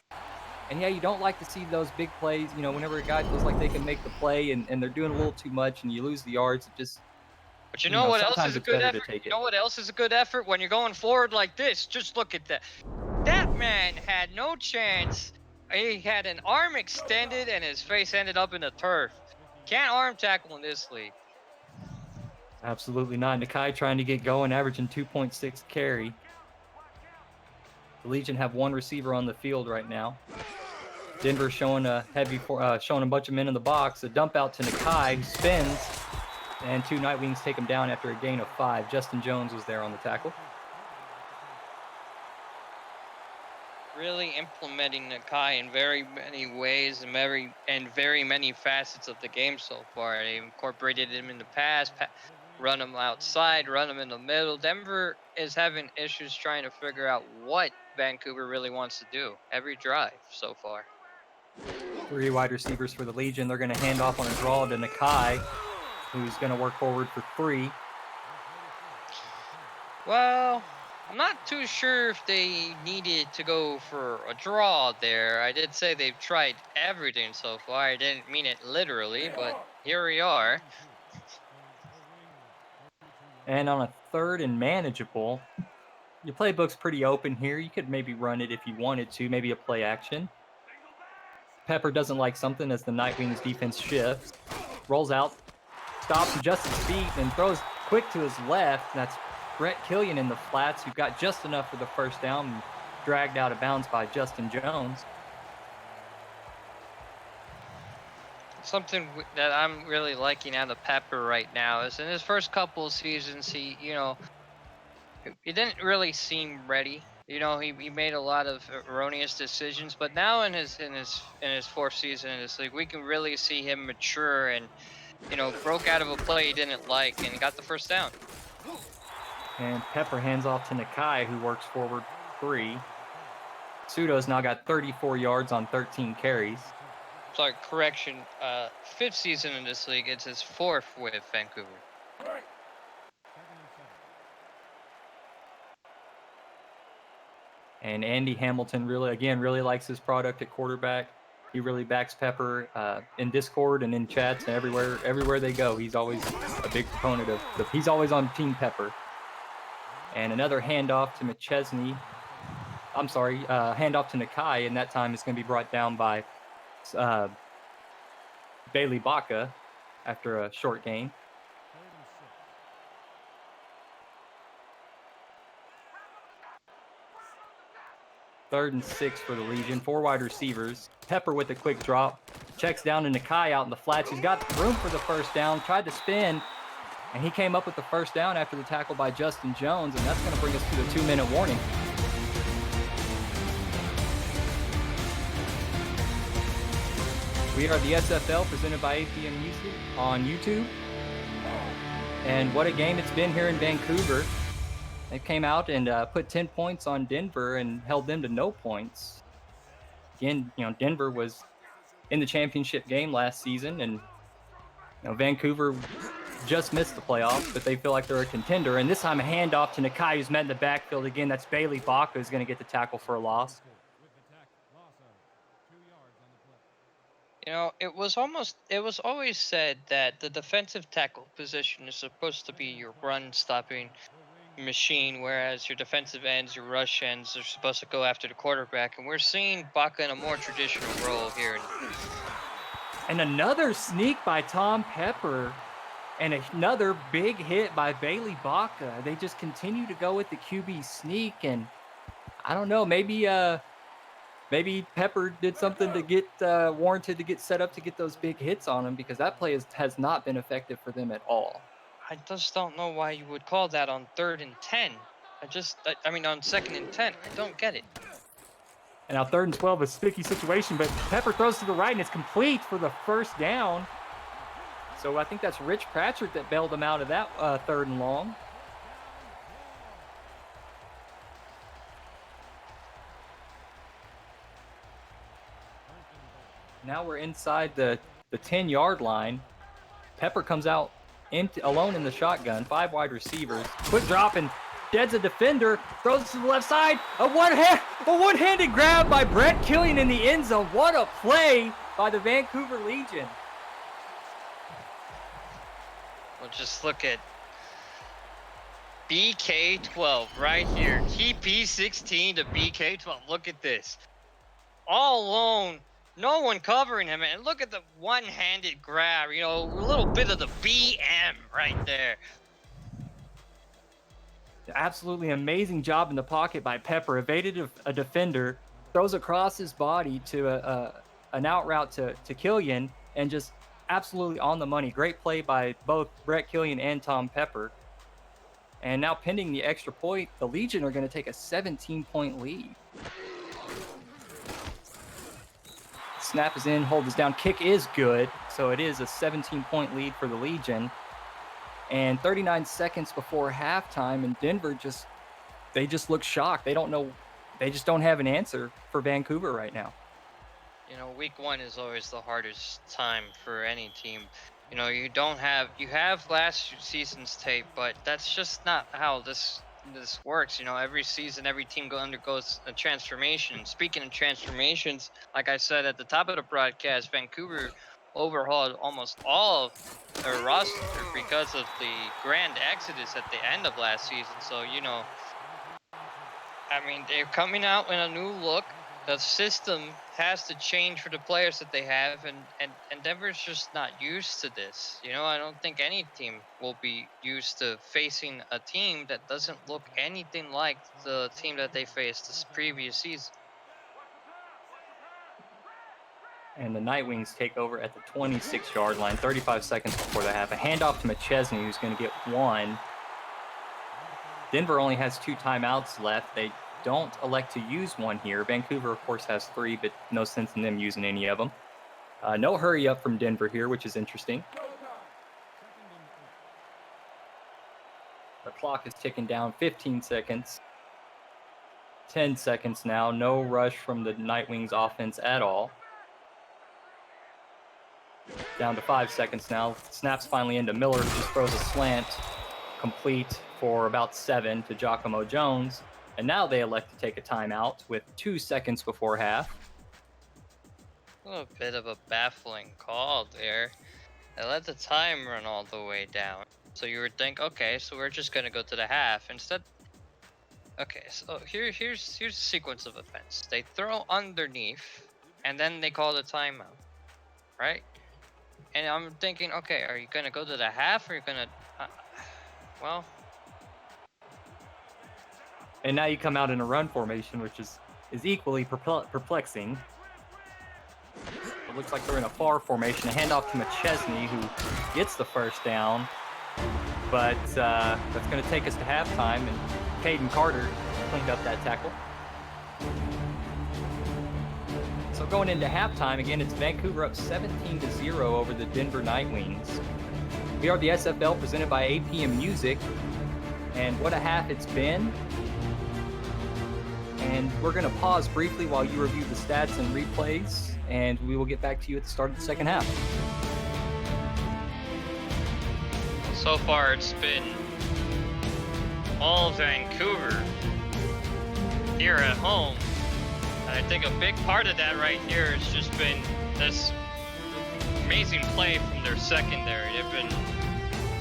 And yeah, you don't like to see those big plays, whenever a guy feels like they can make the play and they're doing a little too much and you lose the yards. It just, but you know what else is a good effort? You know what else is a good effort? When you're going forward like this, just look at that. That man had no chance. He had an arm extended and his face ended up in the turf. Can't arm tackle in this league. Absolutely not. Nakai trying to get going, averaging 2.6 carry. The Legion have one receiver on the field right now. Denver showing a showing a bunch of men in the box. A dump out to Nakai, who spins, and 2 Nightwings take him down after a gain of 5. Justin Jones was there on the tackle. Really implementing Nakai in very many ways and very many facets of the game so far. They incorporated him in the pass, run him outside, run him in the middle. Denver is having issues trying to figure out what Vancouver really wants to do every drive so far. 3 wide receivers for the Legion. They're going to hand off on a draw to Nakai, who's going to work forward for 3. Well, I'm not too sure if they needed to go for a draw there. I did say they've tried everything so far. I didn't mean it literally, but here we are. And on a 3rd and manageable, your playbook's pretty open here. You could maybe run it if you wanted to, maybe a play action. Pepper doesn't like something as the Nightwings defense shifts. Rolls out, stops, adjusts his feet, and throws quick to his left. That's Brett Killian in the flats, who got just enough for the first down and dragged out of bounds by Justin Jones. Something that I'm really liking out of Pepper right now is in his first couple of seasons, he didn't really seem ready. He made a lot of erroneous decisions, but now in his 4th season in this league, we can really see him mature and broke out of a play he didn't like and got the first down. And Pepper hands off to Nakai, who works forward 3. Sudo's now got 34 yards on 13 carries. Sorry, correction. 5th season in this league. It's his 4th with Vancouver. And Andy Hamilton really likes his product at quarterback. He really backs Pepper in Discord and in chats and everywhere they go. He's always a big proponent of he's always on Team Pepper. And another handoff to McChesney. Handoff to Nakai, and that time it's going to be brought down by Bailey Baca after a short gain. Third and 6 for the Legion. 4 wide receivers. Pepper with a quick drop. Checks down to Nakai out in the flats. He's got room for the first down. Tried to spin, and he came up with the first down after the tackle by Justin Jones, and that's going to bring us to the 2-minute warning. We are the SFL, presented by APM Music on YouTube. And what a game it's been here in Vancouver. They came out and put 10 points on Denver and held them to no points. Again, Denver was in the championship game last season, and Vancouver just missed the playoffs, but they feel like they're a contender. And this time a handoff to Nakai, who's met in the backfield again. That's Bailey Baca, who's going to get the tackle for a loss. It was always said that the defensive tackle position is supposed to be your run-stopping machine, whereas your defensive ends, your rush ends, are supposed to go after the quarterback. And we're seeing Baca in a more traditional role here. And another sneak by Tom Pepper, and another big hit by Bailey Baca. They just continue to go with the QB sneak, and I don't know, maybe Pepper did something to get warranted to get set up to get those big hits on him, because that play has not been effective for them at all. I just don't know why you would call that on 3rd and 10. On 2nd and 10. I don't get it. And now 3rd and 12, a sticky situation, but Pepper throws to the right, and it's complete for the first down. So I think that's Rich Pratchett that bailed him out of that 3rd and long. Now we're inside the 10-yard line. Pepper comes out alone in the shotgun, 5 wide receivers. Quick drop and deads a defender, throws to the left side. A one-handed grab by Brett Killian in the end zone. What a play by the Vancouver Legion. Well, just look at BK12 right here. TP16 to BK12. Look at this. All alone. No one covering him, and look at the one-handed grab, a little bit of the BM right there. Absolutely amazing job in the pocket by Pepper. Evaded a defender, throws across his body to an out route to Killian, and just absolutely on the money. Great play by both Brett Killian and Tom Pepper. And now pending the extra point, the Legion are going to take a 17-point lead. Snap is in, hold is down, kick is good. So it is a 17-point lead for the Legion. And 39 seconds before halftime, and Denver just look shocked. They don't know, they just don't have an answer for Vancouver right now. You know, week one is always the hardest time for any team. You know, you have last season's tape, but that's just not how this works. You know, every season, every team undergoes a transformation. Speaking of transformations, like I said at the top of the broadcast, Vancouver overhauled almost all of their roster because of the grand exodus at the end of last season. So, you know, I mean, they're coming out in a new look. The system has to change for the players that they have, and Denver's just not used to this. You know, I don't think any team will be used to facing a team that doesn't look anything like the team that they faced this previous season. And the Nightwings take over at the 26-yard line, 35 seconds before the half. A handoff to McChesney, who's going to get one. Denver only has 2 timeouts left. They don't elect to use one here. Vancouver, of course, has 3, but no sense in them using any of them. No hurry up from Denver here, which is interesting. The clock is ticking down, 15 seconds. 10 seconds now. No rush from the Nightwings offense at all. Down to 5 seconds now. Snaps finally into Miller, who just throws a slant complete for about 7 to Giacomo Jones. And now they elect to take a timeout with 2 seconds before half. A little bit of a baffling call there. They let the time run all the way down. So you would think, okay, so we're just going to go to the half. Instead, okay, so here's the sequence of events. They throw underneath, and then they call the timeout, right? And I'm thinking, okay, are you going to go to the half, or are you going to, well... And now you come out in a run formation, which is equally perplexing. It looks like they're in a far formation. A handoff to McChesney, who gets the first down. But that's going to take us to halftime, and Caden Carter cleaned up that tackle. So going into halftime, again, it's Vancouver up 17-0 over the Denver Nightwings. We are the SFL presented by APM Music, and what a half it's been. And we're going to pause briefly while you review the stats and replays, and we will get back to you at the start of the second half. So far, it's been all Vancouver here at home. And I think a big part of that right here has just been this amazing play from their secondary. They've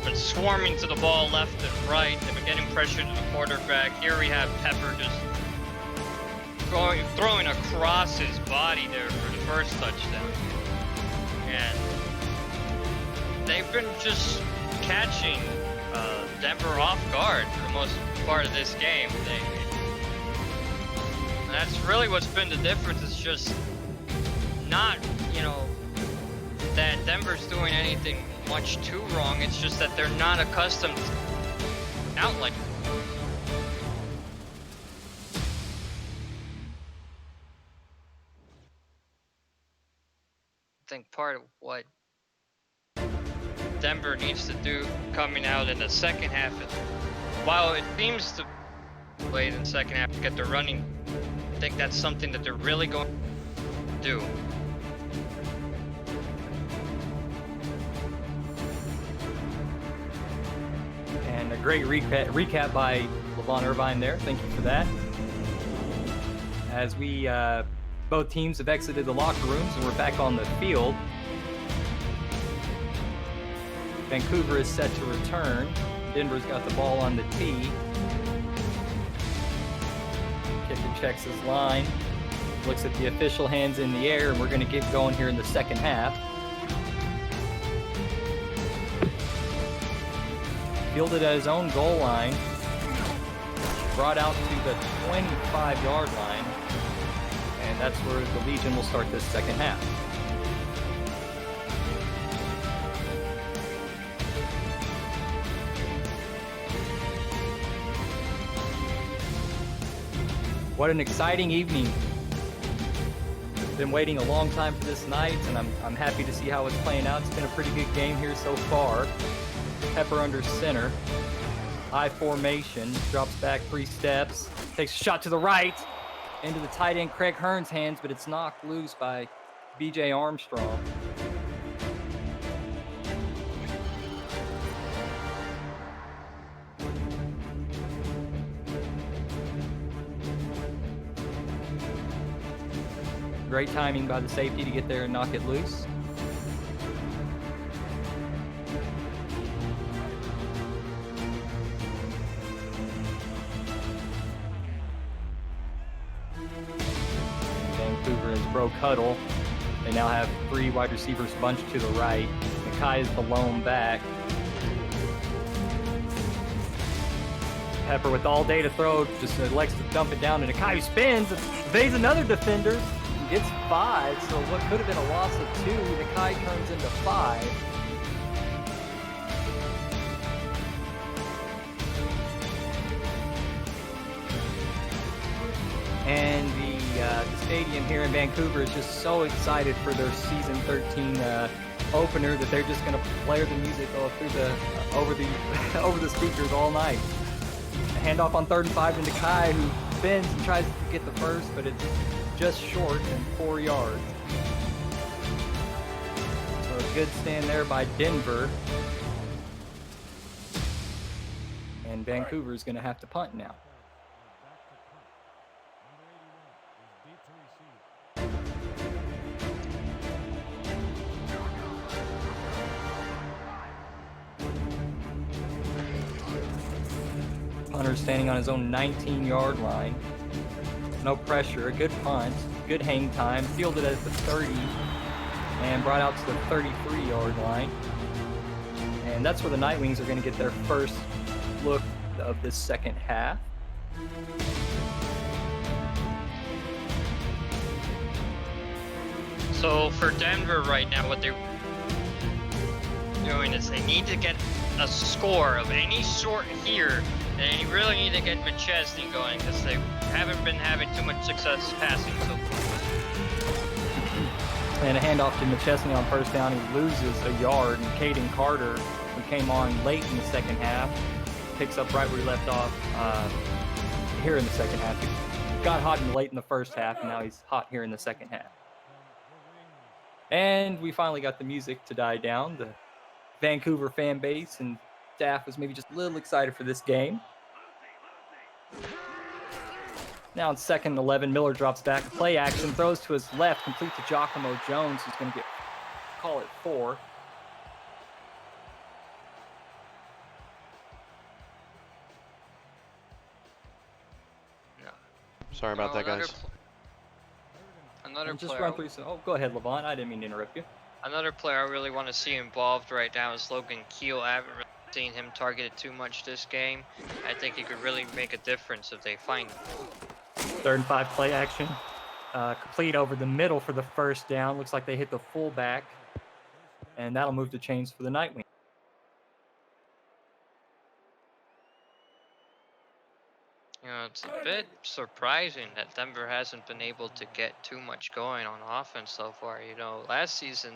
been swarming to the ball left and right. They've been getting pressure to the quarterback. Here we have Pepper just throwing across his body there for the first touchdown. And they've been just catching Denver off guard for the most part of this game. And that's really what's been the difference. It's just not, you know, that Denver's doing anything much too wrong. It's just that they're not accustomed to out like. I think part of what Denver needs to do coming out in the second half, while it seems to late in the second half to get the running, I think that's something that they're really going to do. And a great recap by LeVon Irvine there. Thank you for that. As we both teams have exited the locker rooms and we're back on the field. Vancouver is set to return. Denver's got the ball on the tee. Kicker checks his line, looks at the official, hands in the air, and we're going to get going here in the second half. Fielded at his own goal line. brought out to the 25-yard line. And that's where the Legion will start this second half. What an exciting evening. Been waiting a long time for this night, and I'm happy to see how it's playing out. It's been a pretty good game here so far. Pepper under center. High formation. Drops back 3 steps. Takes a shot to the right. Into the tight end Craig Hearn's hands, but it's knocked loose by BJ Armstrong. Great timing by the safety to get there and knock it loose. Vancouver is broke huddle. They now have 3 wide receivers bunched to the right. Mackay is the lone back. Pepper with all day to throw, just elects to dump it down, and Nakai spins, evades another defender. Gets 5, so what could have been a loss of 2, the Kai turns into 5. And the stadium here in Vancouver is just so excited for their season 13 opener that they're just going to play the music through the over the speakers all night. A handoff on 3rd and 5 into Kai, who spins and tries to get the first, but it's just short and 4 yards. So a good stand there by Denver. And Vancouver's going to have to punt now. Punter standing on his own 19-yard line. No pressure, a good punt, good hang time, fielded at the 30 and brought out to the 33-yard line. And that's where the Nightwings are going to get their first look of this second half. So for Denver right now, what they're doing is they need to get a score of any sort here. And you really need to get McChesney going because they haven't been having too much success passing so far. And a handoff to McChesney on first down. He loses a yard. And Caden Carter, who came on late in the second half, picks up right where he left off here in the second half. He got hot and late in the first half, and now he's hot here in the second half. And we finally got the music to die down. The Vancouver fan base and staff was maybe just a little excited for this game. Now in 2nd and 11, Miller drops back, play action, throws to his left, complete to Giacomo Jones, who's going to call it 4. Sorry about that, guys. Another just player. run through some. Oh, go ahead, Levon. I didn't mean to interrupt you. Another player I really want to see involved right now is Logan Keel. I haven't really seen him targeted too much this game. I think he could really make a difference if they find him. 3rd and 5 play action. Complete over the middle for the first down. Looks like they hit the fullback. And that'll move the chains for the Nightwing. You know, it's a bit surprising that Denver hasn't been able to get too much going on offense so far. You know, last season,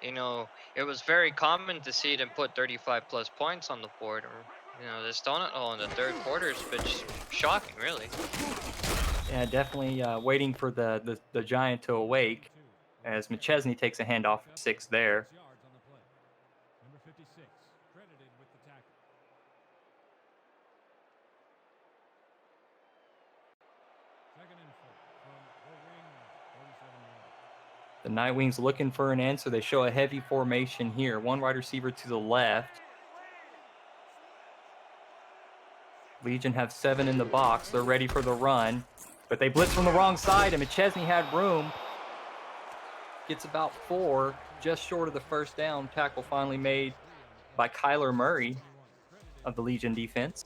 you know, it was very common to see them put 35-plus points on the board. Or, you know, this donut hole in the 3rd quarter has been shocking, really. Yeah, definitely waiting for the Giant to awake as McChesney takes a handoff 6 there. The Nightwings looking for an answer. They show a heavy formation here. 1 wide receiver to the left. Legion have 7 in the box. They're ready for the run. But they blitz from the wrong side, and McChesney had room. Gets about 4, just short of the first down. Tackle finally made by Kyler Murray of the Legion defense.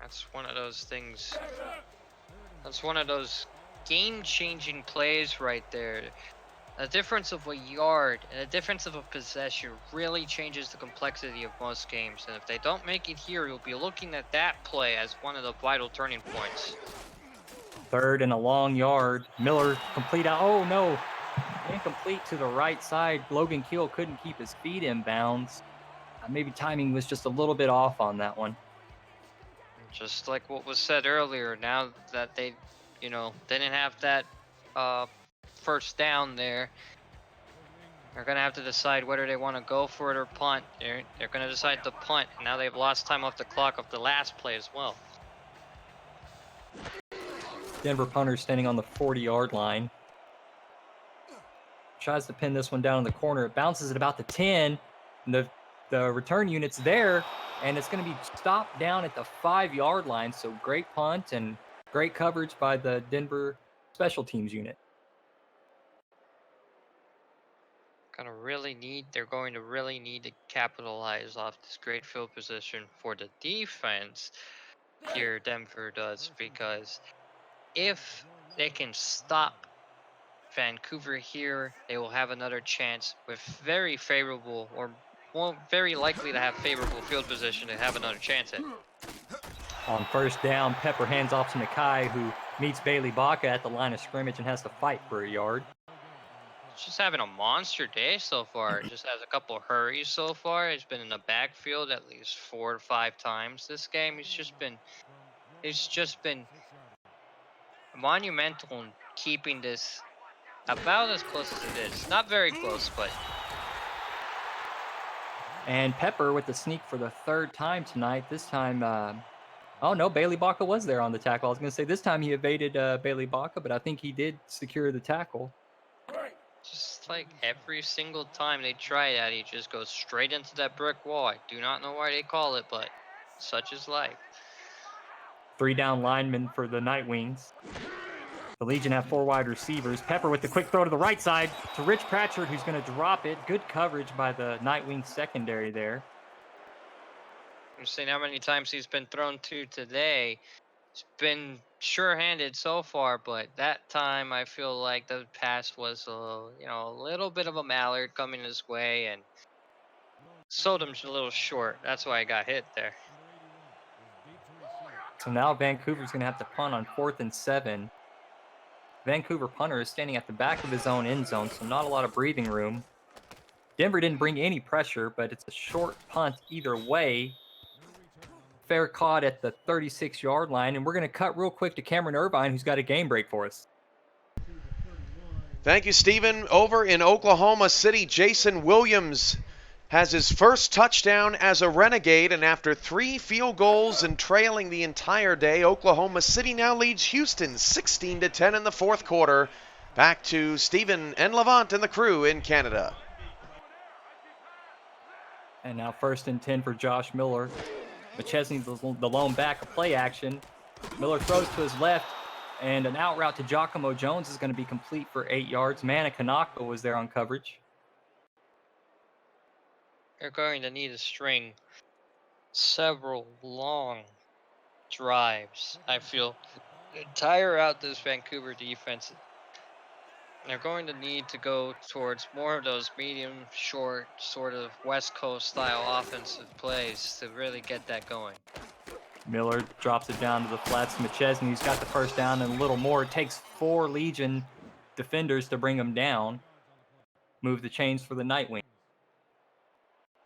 That's one of those things. That's one of those game-changing plays right there. The difference of a yard and the difference of a possession really changes the complexity of most games. And if they don't make it here, you'll be looking at that play as one of the vital turning points. 3rd and a long yard. Miller complete out. Oh no, incomplete to the right side. Logan Keel couldn't keep his feet in bounds. Maybe timing was just a little bit off on that one. Just like what was said earlier, now that they, didn't have that first down there, they're going to have to decide whether they want to go for it or punt. They're going to decide to punt, and now they've lost time off the clock of the last play as well. Denver punter standing on the 40-yard line. Tries to pin this one down in the corner. It bounces at about the 10. And the return unit's there, and it's going to be stopped down at the 5-yard line. So great punt and great coverage by the Denver special teams unit. They're going to really need to capitalize off this great field position for the defense here, Denver does, because if they can stop Vancouver here, they will have another chance with very favorable, or very likely to have favorable field position to have another chance at. On first down, Pepper hands off to Nakai, who meets Bailey Baca at the line of scrimmage and has to fight for a yard. Just having a monster day so far. Just has a couple of hurries so far. He's been in the backfield at least 4 to 5 times this game. He's just been monumental in keeping this about as close as it is. Not very close, but. And Pepper with the sneak for the 3rd time tonight. This time, oh no, Bailey Baca was there on the tackle. I was going to say this time he evaded Bailey Baca, but I think he did secure the tackle. Just like every single time they try that, he just goes straight into that brick wall. I do not know why they call it, but such is life. 3 down linemen for the Night Wings. The Legion have 4 wide receivers. Pepper with the quick throw to the right side to Rich Pratchard, who's going to drop it. Good coverage by the Night Wings secondary there. I'm saying how many times he's been thrown to today. He's been sure-handed so far, but that time I feel like the pass was a little bit of a mallard coming his way, and sold him a little short. That's why I got hit there. So now Vancouver's going to have to punt on 4th and 7. Vancouver punter is standing at the back of his own end zone, so not a lot of breathing room. Denver didn't bring any pressure, but it's a short punt either way. Fair caught at the 36-yard line, and we're going to cut real quick to Cameron Irvine, who's got a game break for us. Thank you, Stephen. Over in Oklahoma City, Jason Williams has his first touchdown as a Renegade, and after 3 field goals and trailing the entire day, Oklahoma City now leads Houston 16-10 in the 4th quarter. Back to Stephen and Levant and the crew in Canada. And now 1st and 10 for Josh Miller. McChesney, the lone back, a play action. Miller throws to his left, and an out route to Giacomo Jones is going to be complete for 8 yards. Mana Kanaka was there on coverage. They're going to need to string several long drives, I feel, to tire out this Vancouver defense. They're going to need to go towards more of those medium, short, sort of West Coast style offensive plays to really get that going. Miller drops it down to the flats. McChesney, who's got the first down and a little more. It takes 4 Legion defenders to bring him down. Move the chains for the Nightwing.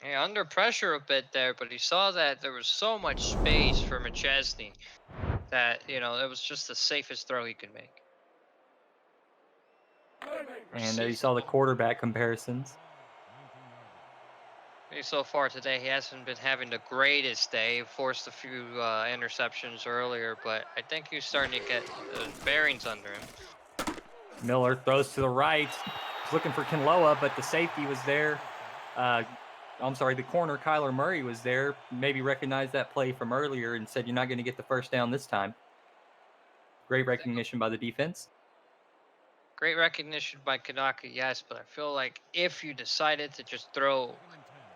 Yeah, under pressure a bit there, but he saw that there was so much space for McChesney that, it was just the safest throw he could make. And there you saw the quarterback comparisons. So far today, he hasn't been having the greatest day. He forced a few interceptions earlier, but I think he's starting to get bearings under him. Miller throws to the right. He's looking for Kinloa, but the safety was there. The corner, Kyler Murray, was there. Maybe recognized that play from earlier and said, you're not going to get the first down this time. Great recognition by the defense. Great recognition by Kanaka, yes, but I feel like if you decided to just throw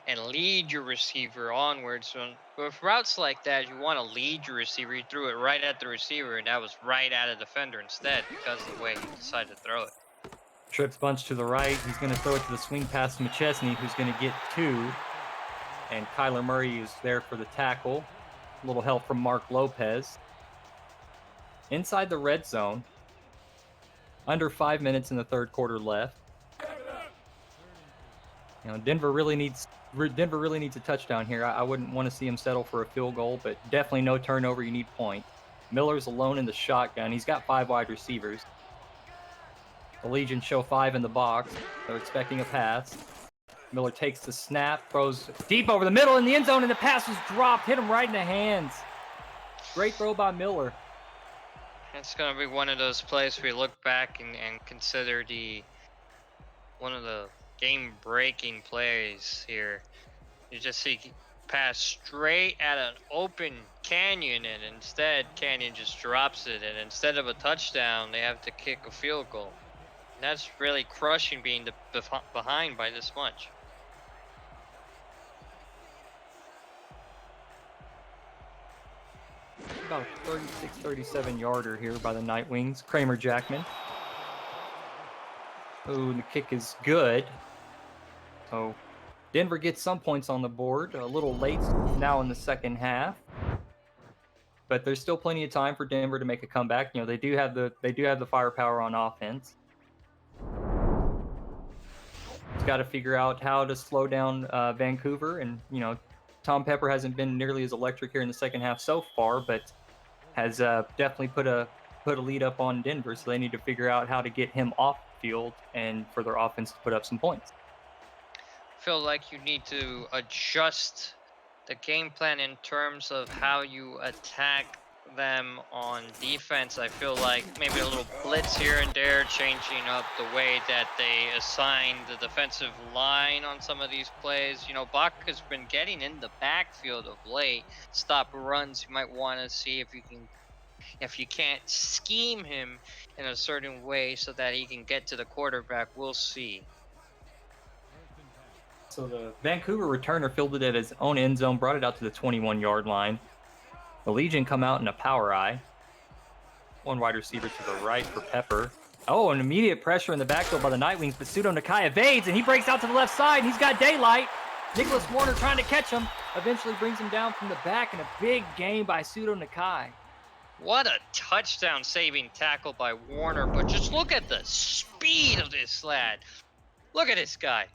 and lead your receiver onwards. So with routes like that, you want to lead your receiver. He threw it right at the receiver, and that was right at a defender instead because of the way he decided to throw it. Trips bunch to the right. He's going to throw it to the swing pass to McChesney, who's going to get 2. And Kyler Murray is there for the tackle. A little help from Mark Lopez. Inside the red zone. Under 5 minutes in the third quarter left. Denver really needs a touchdown here. I wouldn't want to see him settle for a field goal, but definitely no turnover. You need points. Miller's alone in the shotgun. He's got 5 wide receivers. The Legion show 5 in the box. They're expecting a pass. Miller takes the snap, throws deep over the middle in the end zone, and the pass was dropped. Hit him right in the hands. Great throw by Miller. It's going to be one of those plays where you look back and consider one of the game-breaking plays here. You just see pass straight at an open Canyon, and instead Canyon just drops it, and instead of a touchdown, they have to kick a field goal. And that's really crushing being behind by this much. About a 36, 37 yarder here by the Nightwings. Kramer Jackman. Oh, the kick is good. So Denver gets some points on the board. A little late now in the second half, but there's still plenty of time for Denver to make a comeback. They do have the firepower on offense. It's got to figure out how to slow down Vancouver, and Tom Pepper hasn't been nearly as electric here in the second half so far, but has definitely put a lead up on Denver. So they need to figure out how to get him off the field and for their offense to put up some points. Feel like you need to adjust the game plan in terms of how you attack them on defense. I feel like maybe a little blitz here and there, changing up the way that they assign the defensive line on some of these plays. Bach has been getting in the backfield of late. Stop runs you might want to see if you can't scheme him in a certain way so that he can get to the quarterback. We'll see. So the Vancouver returner fielded at his own end zone, brought it out to the 21-yard line. The Legion come out in a power eye. 1 wide receiver to the right for Pepper. Oh, an immediate pressure in the backfield by the Nightwings, but Pseudo Nakai evades, and he breaks out to the left side, and he's got daylight. Nicholas Warner trying to catch him, eventually brings him down from the back, and a big gain by Pseudo Nakai. What a touchdown-saving tackle by Warner, but just look at the speed of this lad. Look at this guy.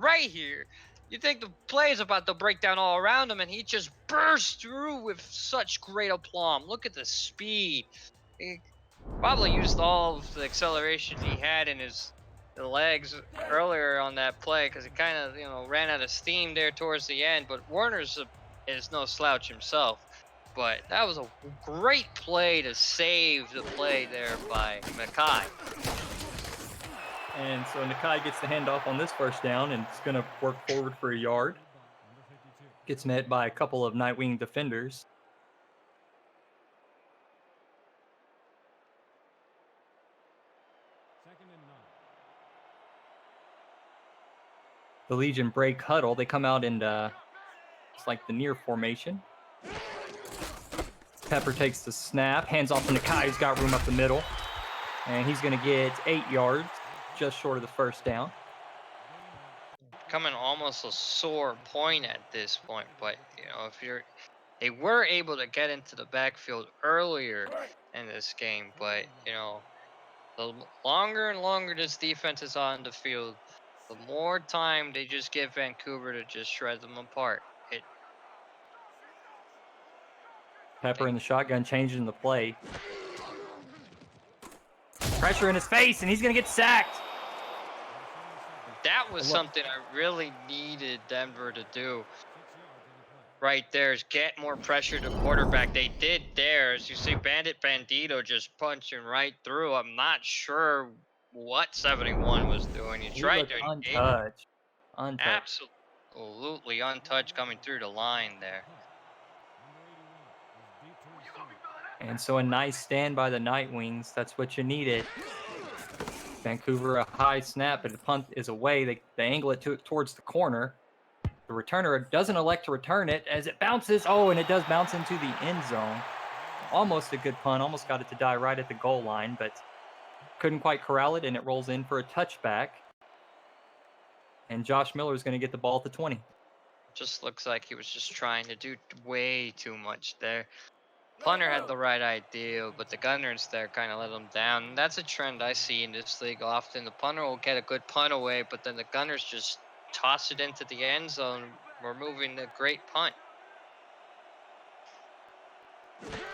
Right here. You think the play is about to break down all around him, and he just bursts through with such great aplomb. Look at the speed. He probably used all of the acceleration he had in his legs earlier on that play because he kind of, ran out of steam there towards the end. But Warner's is no slouch himself. But that was a great play to save the play there by Nakai. And so Nakai gets the handoff on this first down, and it's going to work forward for a yard. Gets met by a couple of Nightwing defenders. The Legion break huddle. They come out in it's like the near formation. Pepper takes the snap, hands off to Nakai, who's got room up the middle. And he's going to get 8 yards, just short of the first down. Coming almost a sore point at this point, but they were able to get into the backfield earlier in this game, but the longer and longer this defense is on the field, the more time they just give Vancouver to just shred them apart. Pepper in the shotgun, changing the play. Pressure in his face, and he's going to get sacked. That was something I really needed Denver to do right there, is get more pressure to quarterback. They did there. As you see, Bandito just punching right through. I'm not sure what 71 was doing. He tried to untouched. Absolutely untouched coming through the line there. And so a nice stand by the Nightwings. That's what you needed. Vancouver, a high snap, but the punt is away. They angle it towards the corner. The returner doesn't elect to return it as it bounces. Oh, and it does bounce into the end zone. Almost a good punt. Almost got it to die right at the goal line, but couldn't quite corral it, and it rolls in for a touchback. And Josh Miller is going to get the ball at the 20. Just looks like he was just trying to do way too much there. Punter had the right idea, but the gunners there kind of let him down. And that's a trend I see in this league often. The punter will get a good punt away, but then the gunners just toss it into the end zone, removing the great punt.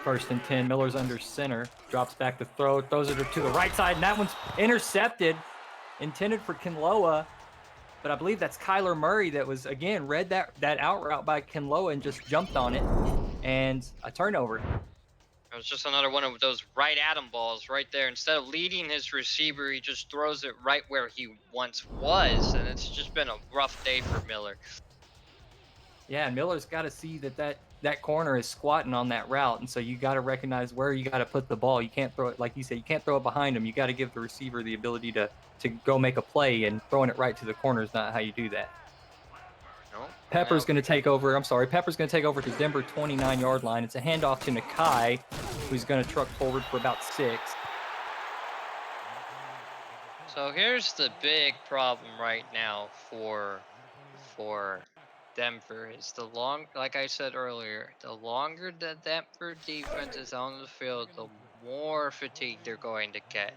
1st and 10. Miller's under center. Drops back to throw. Throws it to the right side, and that one's intercepted. Intended for Kinloa, but I believe that's Kyler Murray that was, again, read that out route by Kinloa and just jumped on it. And a turnover. It was just another one of those right at him balls right there. Instead of leading his receiver, he just throws it right where he once was, and it's just been a rough day for Miller. Yeah, and Miller's got to see that corner is squatting on that route, and so you got to recognize where you got to put the ball. You can't throw it, like you said, you can't throw it behind him. You got to give the receiver the ability to go make a play, and throwing it right to the corner is not how you do that. Pepper's going to take over. Pepper's going to take over to Denver 29-yard line. It's a handoff to Nakai, who's going to truck forward for about 6. So here's the big problem right now for Denver is like I said earlier, the longer the Denver defense is on the field, the more fatigue they're going to get.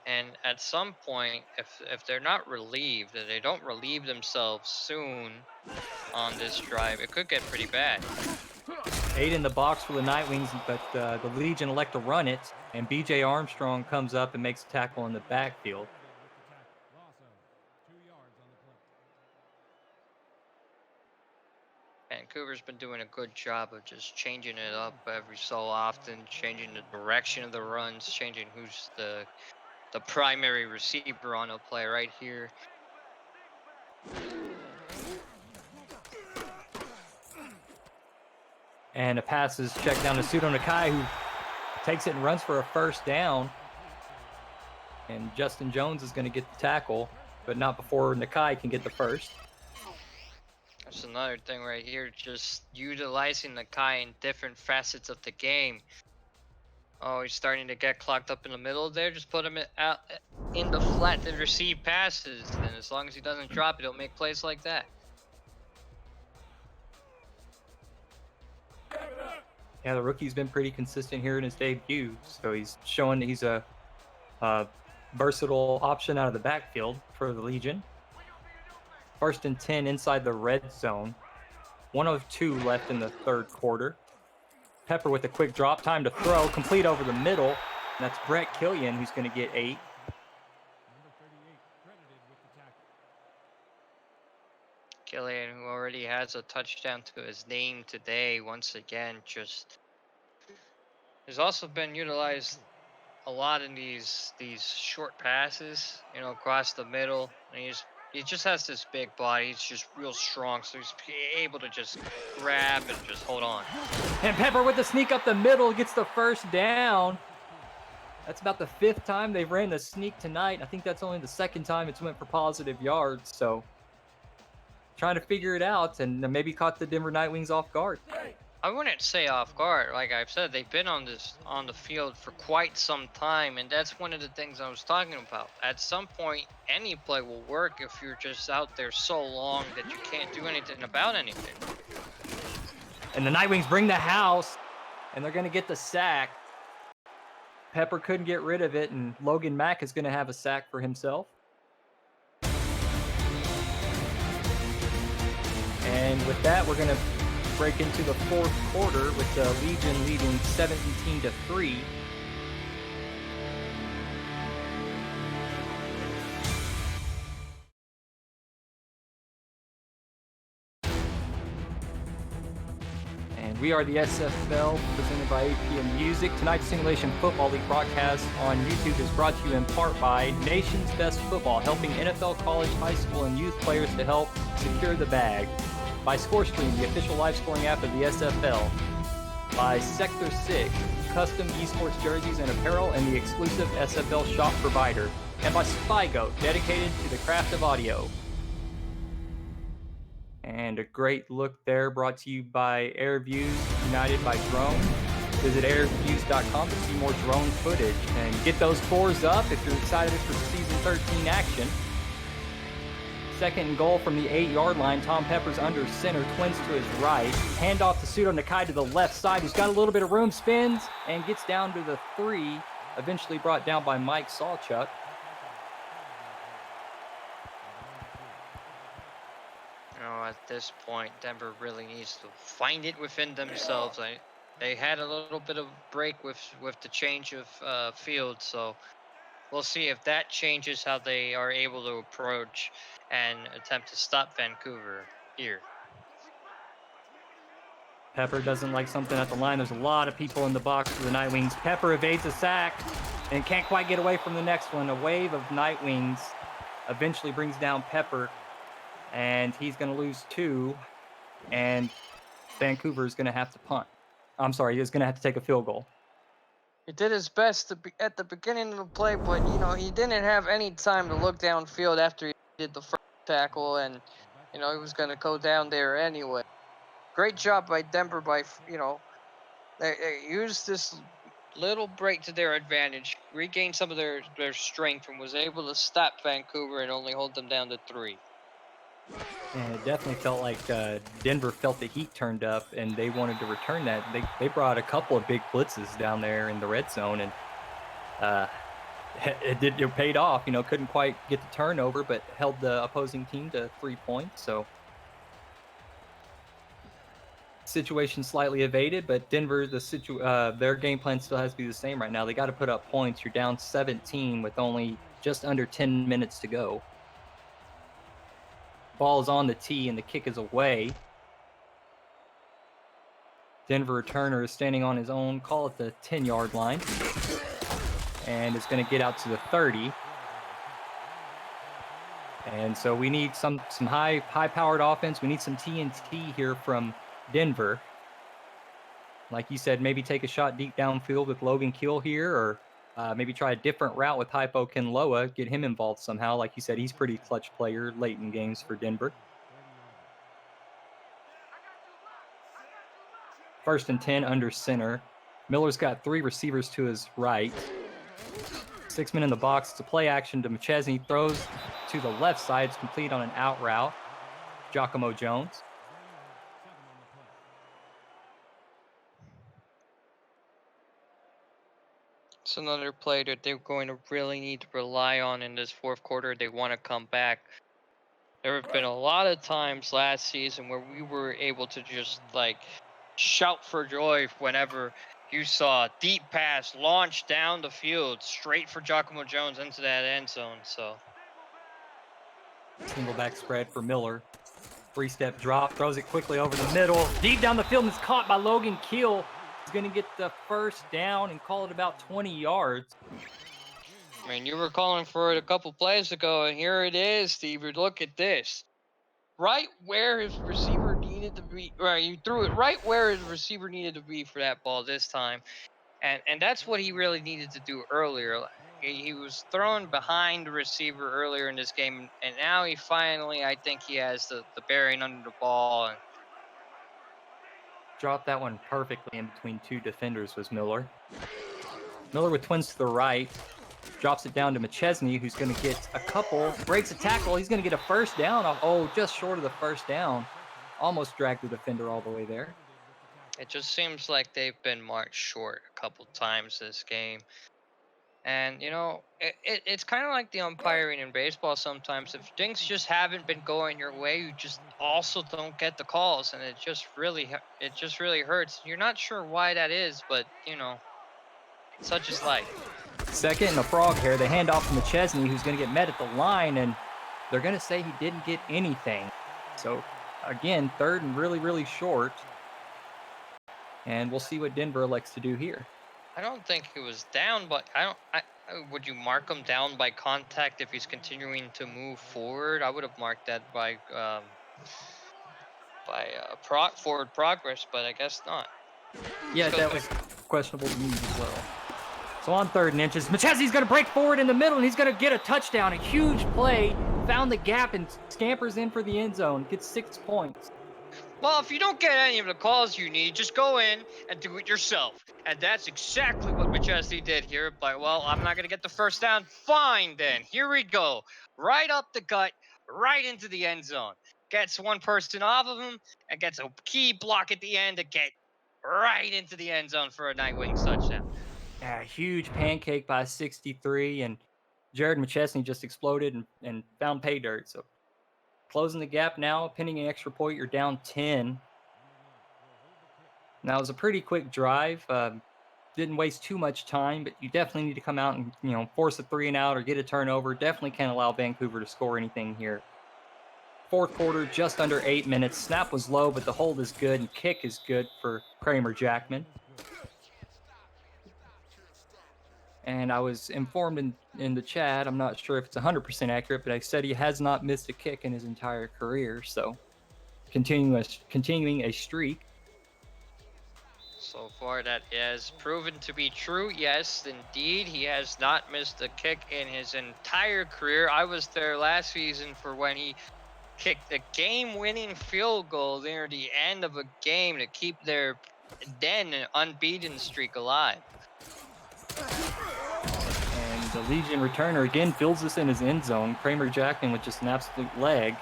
And at some point, if they're not relieved, if they don't relieve themselves soon on this drive, it could get pretty bad. 8 in the box for the Nightwings, but the Legion elect to run it, and B.J. Armstrong comes up and makes a tackle in the backfield. Vancouver's been doing a good job of just changing it up every so often, changing the direction of the runs, changing who's the primary receiver on a play right here. And a pass is checked down to Pseudo Nakai, who takes it and runs for a 1st down. And Justin Jones is going to get the tackle, but not before Nakai can get the 1st. That's another thing right here, just utilizing Nakai in different facets of the game. Oh, he's starting to get clogged up in the middle there. Just put him out in the flat to receive passes. And as long as he doesn't drop it, he'll make plays like that. Yeah, the rookie's been pretty consistent here in his debut. So he's showing that he's a versatile option out of the backfield for the Legion. 1st and 10 inside the red zone. 1:02 left in the 3rd quarter. Pepper with a quick drop, time to throw, complete over the middle. And that's Brett Killian who's going to get 8. Killian, who already has a touchdown to his name today, once again, just has also been utilized a lot in these short passes, across the middle. And he just has this big body. He's just real strong, so he's able to just grab and just hold on. And Pepper with the sneak up the middle gets the 1st down. That's about the 5th time they've ran the sneak tonight. I think that's only the 2nd time it's went for positive yards. So trying to figure it out, and maybe caught the Denver Nightwings off guard. I wouldn't say off guard. Like I've said, they've been on the field for quite some time, and that's one of the things I was talking about. At some point, any play will work if you're just out there so long that you can't do anything about anything. And the Nightwings bring the house, and they're going to get the sack. Pepper couldn't get rid of it, and Logan Mack is going to have a sack for himself. And with that, we're going to break into the 4th quarter with the Legion leading 17-3. And we are the SFL, presented by APM Music. Tonight's Simulation Football League broadcast on YouTube is brought to you in part by Nation's Best Football, helping NFL, college, high school, and youth players to help secure the bag. By ScoreStream, the official live scoring app of the SFL. By Sector 6, custom esports jerseys and apparel and the exclusive SFL shop provider. And by SpyGo, dedicated to the craft of audio. And a great look there brought to you by AirViews, United by Drone. Visit airviews.com to see more drone footage and get those fours up if you're excited for season 13 action. Second and goal from the 8-yard line. Tom Peppers under center, twins to his right. Handoff to Pseudo Nakai to the left side, who's got a little bit of room, spins, and gets down to the 3, eventually brought down by Mike Sawchuk. At this point, Denver really needs to find it within themselves. They had a little bit of break with the change of field, so we'll see if that changes how they are able to approach and attempt to stop Vancouver here. Pepper doesn't like something at the line. There's a lot of people in the box for the Night Wings. Pepper evades a sack and can't quite get away from the next one. A wave of Night Wings eventually brings down Pepper, and he's going to lose 2, and Vancouver is going to have to punt. I'm sorry, he's going to have to take a field goal. He did his best at the beginning of the play, but he didn't have any time to look downfield after he did the first tackle, and he was going to go down there anyway. Great job by Denver by they used this little break to their advantage, regained some of their strength, and was able to stop Vancouver and only hold them down to 3. And it definitely felt like Denver felt the heat turned up, and they wanted to return that. They brought a couple of big blitzes down there in the red zone, and it paid off. Couldn't quite get the turnover, but held the opposing team to 3 points. So situation slightly evaded, but Denver, their game plan still has to be the same right now. They got to put up points. You're down 17 with only just under 10 minutes to go. Ball is on the tee, and the kick is away. Denver returner is standing on his own, call it the 10-yard line, and it's going to get out to the 30. And so we need some high-powered offense. We need some TNT here from Denver. Like you said, maybe take a shot deep downfield with Logan Keel here, or maybe try a different route with Hypo Kinloa, get him involved somehow. Like you said, he's pretty clutch player late in games for Denver. First and 10 under center. Miller's got 3 receivers to his right. 6 men in the box. It's a play action to McChesney. Throws to the left side. It's complete on an out route. Giacomo Jones. It's another play that they're going to really need to rely on in this fourth quarter. They want to come back. There have been a lot of times last season where we were able to just shout for joy whenever you saw a deep pass launch down the field straight for Giacomo Jones into that end zone. So single back spread for Miller. 3-step drop, throws it quickly over the middle. Deep down the field, and it's caught by Logan Keel. He's going to get the first down and call it about 20 yards. I mean, you were calling for it a couple plays ago, and here it is, Steve. Look at this. Right where his receiver needed to be. Right, you threw it right where his receiver needed to be for that ball this time. And that's what he really needed to do earlier. He was thrown behind the receiver earlier in this game, and now he finally, I think he has the bearing under the ball. And dropped that one perfectly in between 2 defenders was Miller. Miller with twins to the right. Drops it down to McChesney, who's going to get a couple. Breaks a tackle. He's going to get a first down. Just short of the first down. Almost dragged the defender all the way there. It just seems like they've been marked short a couple times this game. And, it's kind of like the umpiring in baseball sometimes. If things just haven't been going your way, you just also don't get the calls. And it just really hurts. You're not sure why that is, but, such is life. Second and a frog here. They hand off to McChesney, who's going to get met at the line, and they're going to say he didn't get anything. So, again, third and really, really short. And we'll see what Denver elects to do here. I don't think he was down, but would you mark him down by contact if he's continuing to move forward? I would have marked that by forward progress, but I guess not. Yeah, that was questionable to me as well. So on 3rd and inches, McChesney's going to break forward in the middle, and he's going to get a touchdown. A huge play found the gap and scampers in for the end zone. Gets 6 points. Well, if you don't get any of the calls you need, just go in and do it yourself. And that's exactly what McChesney did here. But, well, I'm not going to get the first down. Fine, then. Here we go. Right up the gut, right into the end zone. Gets one person off of him and gets a key block at the end to get right into the end zone for a Nightwings touchdown. A huge pancake by 63, and Jared McChesney just exploded and found pay dirt. So closing the gap now, pinning an extra point, you're down 10. Now, it was a pretty quick drive. Didn't waste too much time, but you definitely need to come out and, force a 3 and out or get a turnover. Definitely can't allow Vancouver to score anything here. Fourth quarter, just under 8 minutes. Snap was low, but the hold is good and kick is good for Kramer Jackman. And I was informed in the chat, I'm not sure if it's 100% accurate, but I said he has not missed a kick in his entire career. So continuing a streak. So far, that has proven to be true. Yes, indeed, he has not missed a kick in his entire career. I was there last season for when he kicked the game-winning field goal near the end of a game to keep their then unbeaten streak alive. And the Legion returner again fills this in his end zone. Kramer Jackman with just an absolute leg.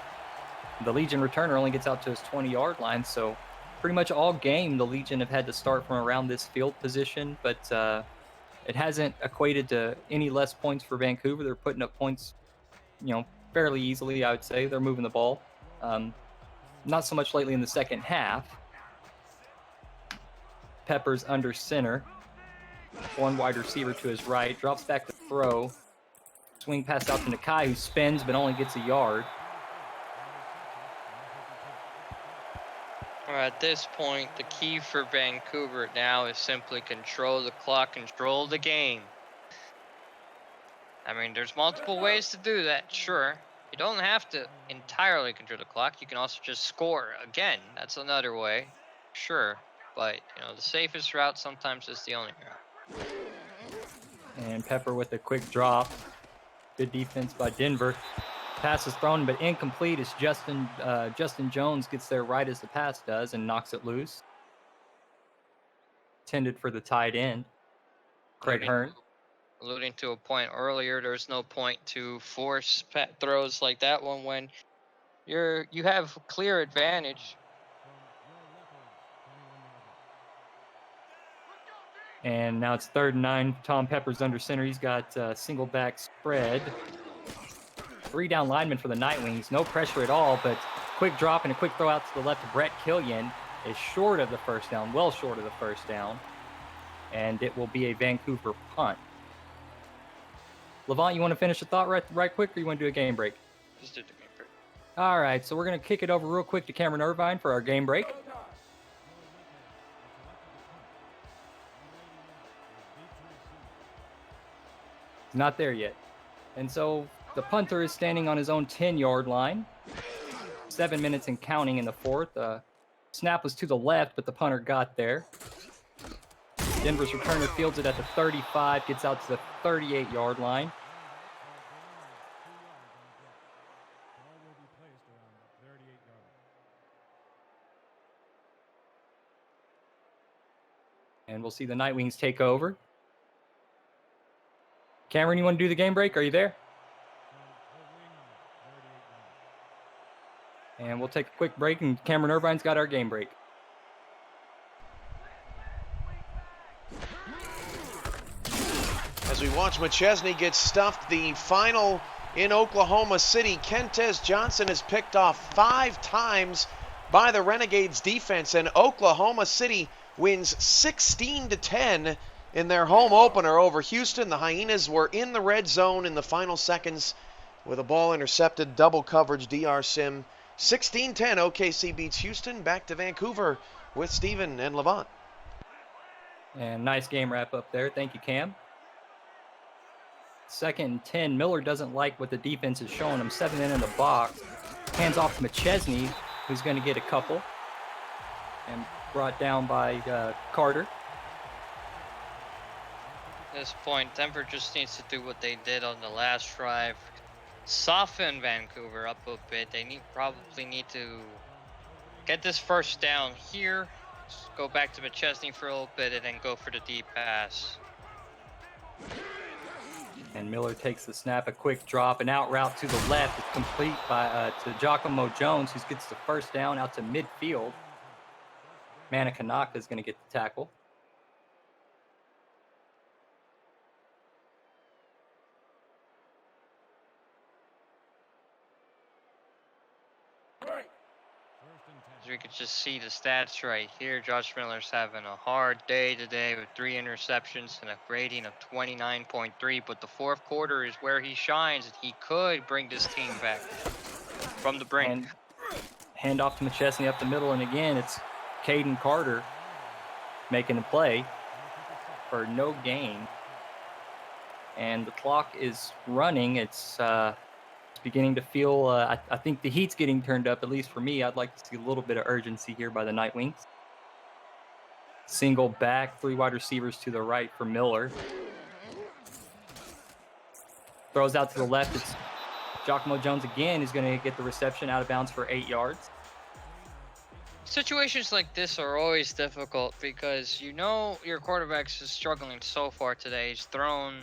The Legion returner only gets out to his 20-yard line, so pretty much all game the Legion have had to start from around this field position, but it hasn't equated to any less points for Vancouver. They're putting up points, fairly easily, I would say. They're moving the ball. Not so much lately in the second half. Peppers under center. One wide receiver to his right. Drops back to throw. Swing pass out to Nakai, who spins but only gets a yard. At this point, the key for Vancouver now is simply control the clock, control the game. I mean, there's multiple ways to do that, sure. You don't have to entirely control the clock. You can also just score. Again, that's another way, sure. But, the safest route sometimes is the only route. And Pepper with a quick drop. Good defense by Denver. Pass is thrown, but incomplete as Justin Jones gets there right as the pass does and knocks it loose. Intended for the tight end, Craig Hearn. Alluding to a point earlier, there's no point to force throws like that one when you have clear advantage. And now it's 3rd and 9. Tom Pepper's under center. He's got single back spread. 3 down linemen for the Nightwings. No pressure at all, but quick drop and a quick throw out to the left to Brett Killian is short of the first down, well short of the first down. And it will be a Vancouver punt. Levant, you want to finish the thought right quick, or you want to do a game break? Just do the game break. All right, so we're going to kick it over real quick to Cameron Irvine for our game break. He's not there yet. And so the punter is standing on his own 10-yard line. 7 minutes and counting in the fourth. Snap was to the left, but the punter got there. Denver's returner fields it at the 35, gets out to the 38-yard line. And we'll see the Nightwings take over. Cameron, you want to do the game break? Are you there? And we'll take a quick break, and Cameron Irvine's got our game break. As we watch McChesney get stuffed, the final in Oklahoma City, Kentez Johnson is picked off 5 times by the Renegades defense, and Oklahoma City wins 16-10 in their home opener over Houston. The Hyenas were in the red zone in the final seconds with a ball intercepted, double coverage, DR Sim. 16-10, OKC beats Houston. Back to Vancouver with Steven and Levant. And nice game wrap up there. Thank you, Cam. 2nd and 10. Miller doesn't like what the defense is showing him. 7 men in the box. Hands off to McChesney, who's going to get a couple. And brought down by Carter. At this point, Denver just needs to do what they did on the last drive. soften Vancouver up a bit. They probably need to get this first down here, just go back to McChesney for a little bit, and then go for the deep pass. And Miller takes the snap, a quick drop, an out route to the left. It's complete by to Giacomo Jones, who gets the first down out to midfield. Manakanaka is going to get the tackle. As we could just see the stats right here, Josh Miller's having a hard day today with 3 interceptions and a rating of 29.3, but the fourth quarter is where he shines, and he could bring this team back from the brink. And hand off to McChesney up the middle, and again, it's Caden Carter making a play for no gain. And the clock is running. It's beginning to feel, I think the heat's getting turned up, at least for me. I'd like to see a little bit of urgency here by the Nightwings. Single back, 3 wide receivers to the right for Miller. Throws out to the left. It's Giacomo Jones again who's going to get the reception out of bounds for 8 yards. Situations like this are always difficult because you know your quarterback's is struggling so far today. He's thrown,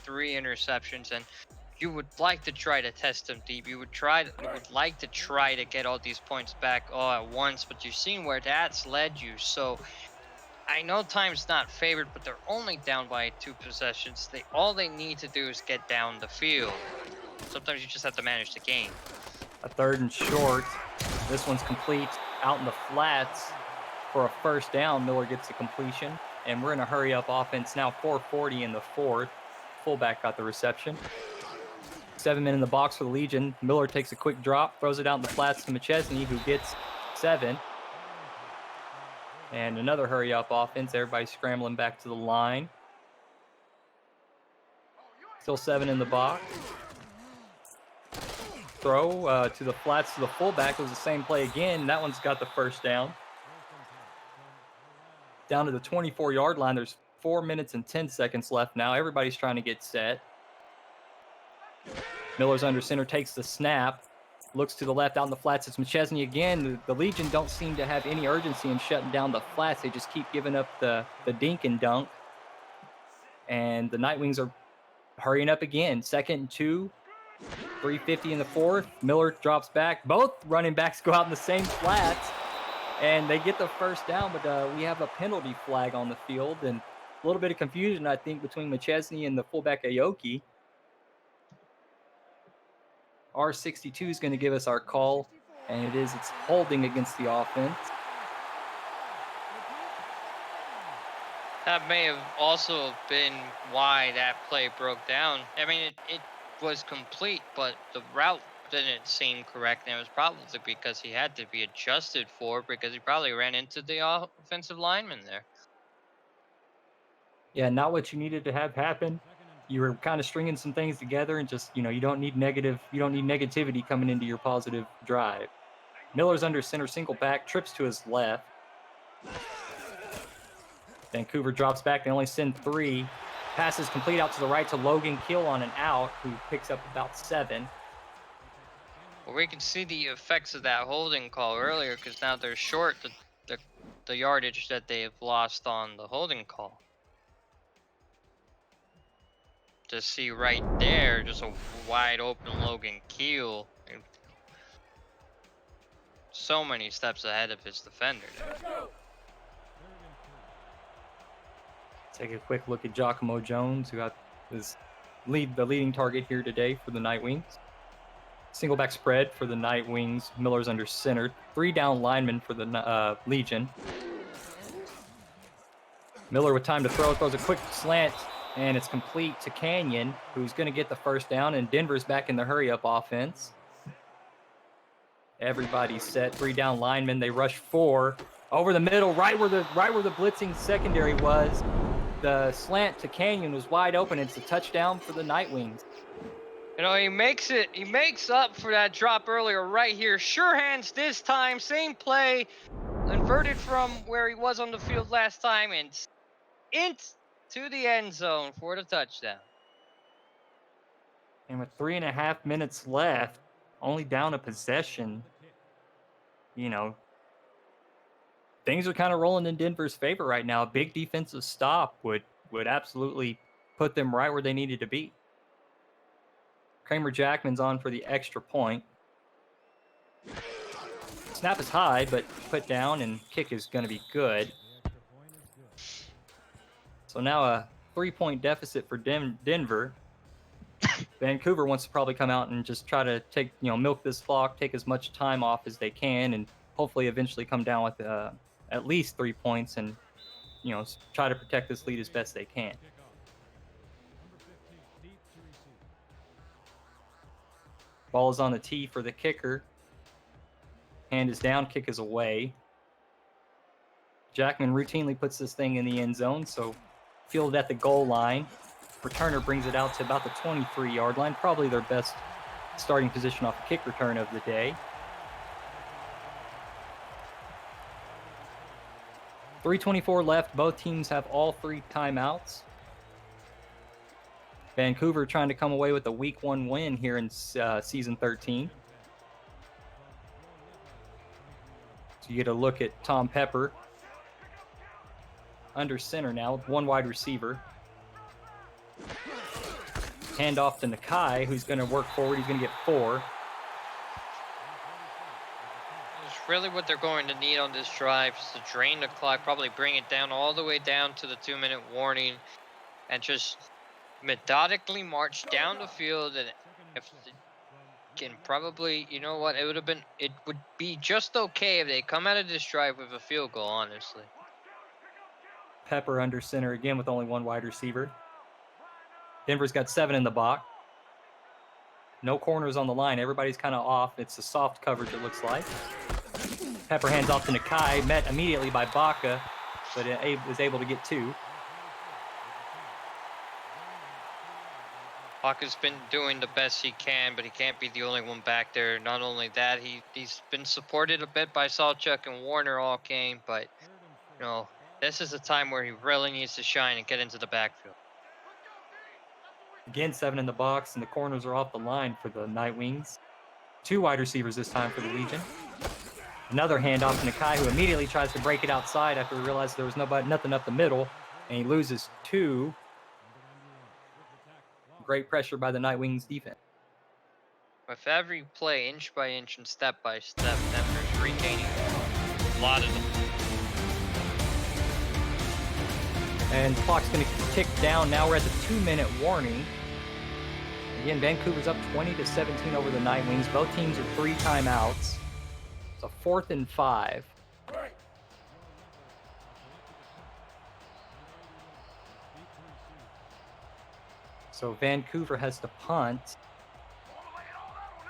3 interceptions, and you would like to try to test him deep. You would like to try to get all these points back all at once, but you've seen where that's led you. So I know time's not favored, but they're only down by 2 possessions. All they need to do is get down the field. Sometimes you just have to manage the game. A 3rd and short. This one's complete out in the flats for a first down. Miller gets the completion, and we're in a hurry-up offense now. 4:40 in the 4th. Fullback got the reception. 7 men in the box for the Legion. Miller takes a quick drop, throws it out in the flats to McChesney, who gets 7. And another hurry-up offense. Everybody's scrambling back to the line. Still 7 in the box. Throw to the flats to the fullback. It was the same play again. That one's got the first down. Down to the 24-yard line. There's 4 minutes and 10 seconds left now. Everybody's trying to get set. Miller's under center, takes the snap, looks to the left out in the flats. It's McChesney again. The Legion don't seem to have any urgency in shutting down the flats. They just keep giving up the dink and dunk. And the Nightwings are hurrying up again. 2nd and 2, 3:50 in the 4th. Miller drops back. Both running backs go out in the same flats, and they get the first down, but we have a penalty flag on the field, and a little bit of confusion, I think, between McChesney and the fullback Aoki. R62 is going to give us our call, and it's holding against the offense. That may have also been why that play broke down. I mean, it was complete, but the route didn't seem correct, and it was probably because he had to be adjusted for, because he probably ran into the offensive lineman there. Yeah, not what you needed to have happen. You were kind of stringing some things together, and just, you don't need negativity coming into your positive drive. Miller's under center, single back, trips to his left. Vancouver drops back. They only send 3. Passes complete out to the right to Logan Kill on an out, who picks up about 7. Well, we can see the effects of that holding call earlier, because now they're short the yardage that they have lost on the holding call. To see right there, just a wide open Logan Keel. So many steps ahead of his defender there. Take a quick look at Giacomo Jones, who got the leading target here today for the Nightwings. Single back spread for the Nightwings. Miller's under center. 3 down linemen for the Legion. Miller with time to throw, throws a quick slant, and it's complete to Canyon, who's going to get the first down, and Denver's back in the hurry-up offense. Everybody's set. 3 down linemen. They rush 4 over the middle, right where the blitzing secondary was. The slant to Canyon was wide open. It's a touchdown for the Nightwings. He makes up for that drop earlier right here. Sure hands this time, same play, inverted from where he was on the field last time, and into the end zone for the touchdown. And with 3.5 minutes left, only down a possession, you know, things are kind of rolling in Denver's favor right now. A big defensive stop would absolutely put them right where they needed to be. Kramer Jackman's on for the extra point. Snap is high, but put down, and kick is going to be good. So now a 3-point deficit for Denver. Vancouver wants to probably come out and just try to milk this clock, take as much time off as they can, and hopefully eventually come down with at least 3 points and, try to protect this lead as best they can. Ball is on the tee for the kicker. Hand is down, kick is away. Jackman routinely puts this thing in the end zone, so fielded at the goal line. Returner brings it out to about the 23-yard line, probably their best starting position off the kick return of the day. 3:24 left. Both teams have all 3 timeouts. Vancouver trying to come away with a Week 1 win here in Season 13. So you get a look at Tom Pepper under center now with 1 wide receiver. Hand off to Nakai, who's going to work forward. He's going to get 4. It's really what they're going to need on this drive is to drain the clock, probably bring it down all the way down to the 2-minute warning, and just methodically march down the field. And if they can probably, it would be just okay if they come out of this drive with a field goal, honestly. Pepper under center again with only 1 wide receiver. Denver's got 7 in the box. No corners on the line. Everybody's kind of off. It's a soft coverage, it looks like. Pepper hands off to Nakai, met immediately by Baca, but was able to get 2. Baca's been doing the best he can, but he can't be the only one back there. Not only that, he's been supported a bit by Salchuk and Warner all game, but, this is a time where he really needs to shine and get into the backfield. Again, 7 in the box, and the corners are off the line for the Night Wings. 2 wide receivers this time for the Legion. Another handoff to Nakai, who immediately tries to break it outside after he realized there was nothing up the middle, and he loses 2. Great pressure by the Night Wings defense. With every play, inch by inch and step by step, Denver's regaining a lot of them. And the clock's going to tick down. Now we're at the 2-minute warning. Again, Vancouver's up 20-17 over the Night Wings. Both teams with 3 timeouts. It's a 4th and 5. So Vancouver has to punt.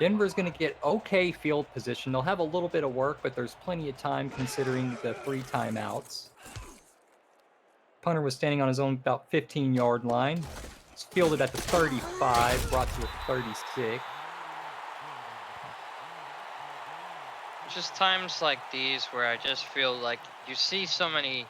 Denver's going to get okay field position. They'll have a little bit of work, but there's plenty of time considering the 3 timeouts. Punter was standing on his own about 15-yard line. It's fielded at the 35, brought to a 36. Just times like these where I just feel like you see so many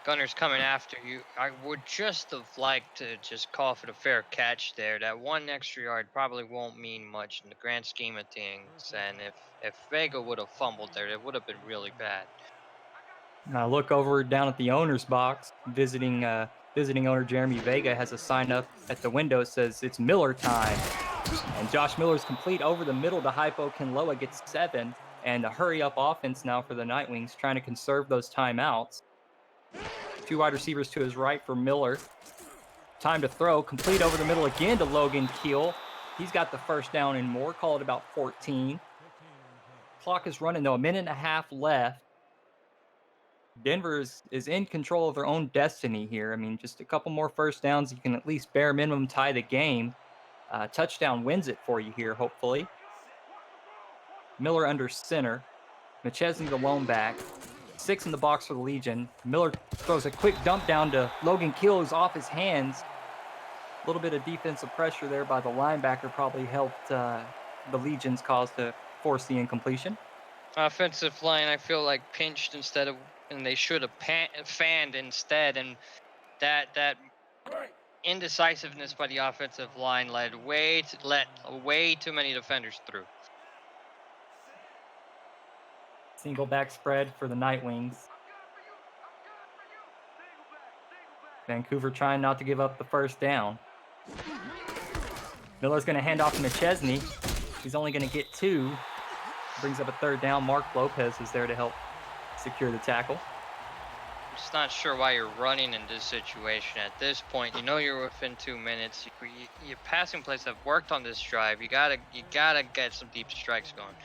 gunners coming after you. I would just have liked to just call for the fair catch there. That 1 extra yard probably won't mean much in the grand scheme of things. And if Vega would have fumbled there, it would have been really bad. Now look over down at the owner's box. Visiting owner Jeremy Vega has a sign up at the window that says it's Miller time. And Josh Miller's complete over the middle to Hypo Kinloa, gets 7. And a hurry-up offense now for the Night Wings, trying to conserve those timeouts. 2 wide receivers to his right for Miller. Time to throw. Complete over the middle again to Logan Keel. He's got the first down and more. Call it about 14. Clock is running, though. 1.5 minutes left. Denver is in control of their own destiny here. I mean, just a couple more first downs. You can at least bare minimum tie the game. Touchdown wins it for you here, hopefully. Miller under center. McChesney the lone back. 6 in the box for the Legion. Miller throws a quick dump down to Logan Keel, who's off his hands. A little bit of defensive pressure there by the linebacker probably helped the Legion's cause to force the incompletion. Offensive line, I feel like pinched and they should have fanned instead. And that indecisiveness by the offensive line let way too many defenders through. Single back spread for the Nightwings. Vancouver trying not to give up the first down. Miller's going to hand off to McChesney. He's only going to get 2. Brings up a third down. Mark Lopez is there to help secure the tackle. I'm just not sure why you're running in this situation at this point. You know you're within 2 minutes. Your passing plays have worked on this drive. You gotta get some deep strikes going.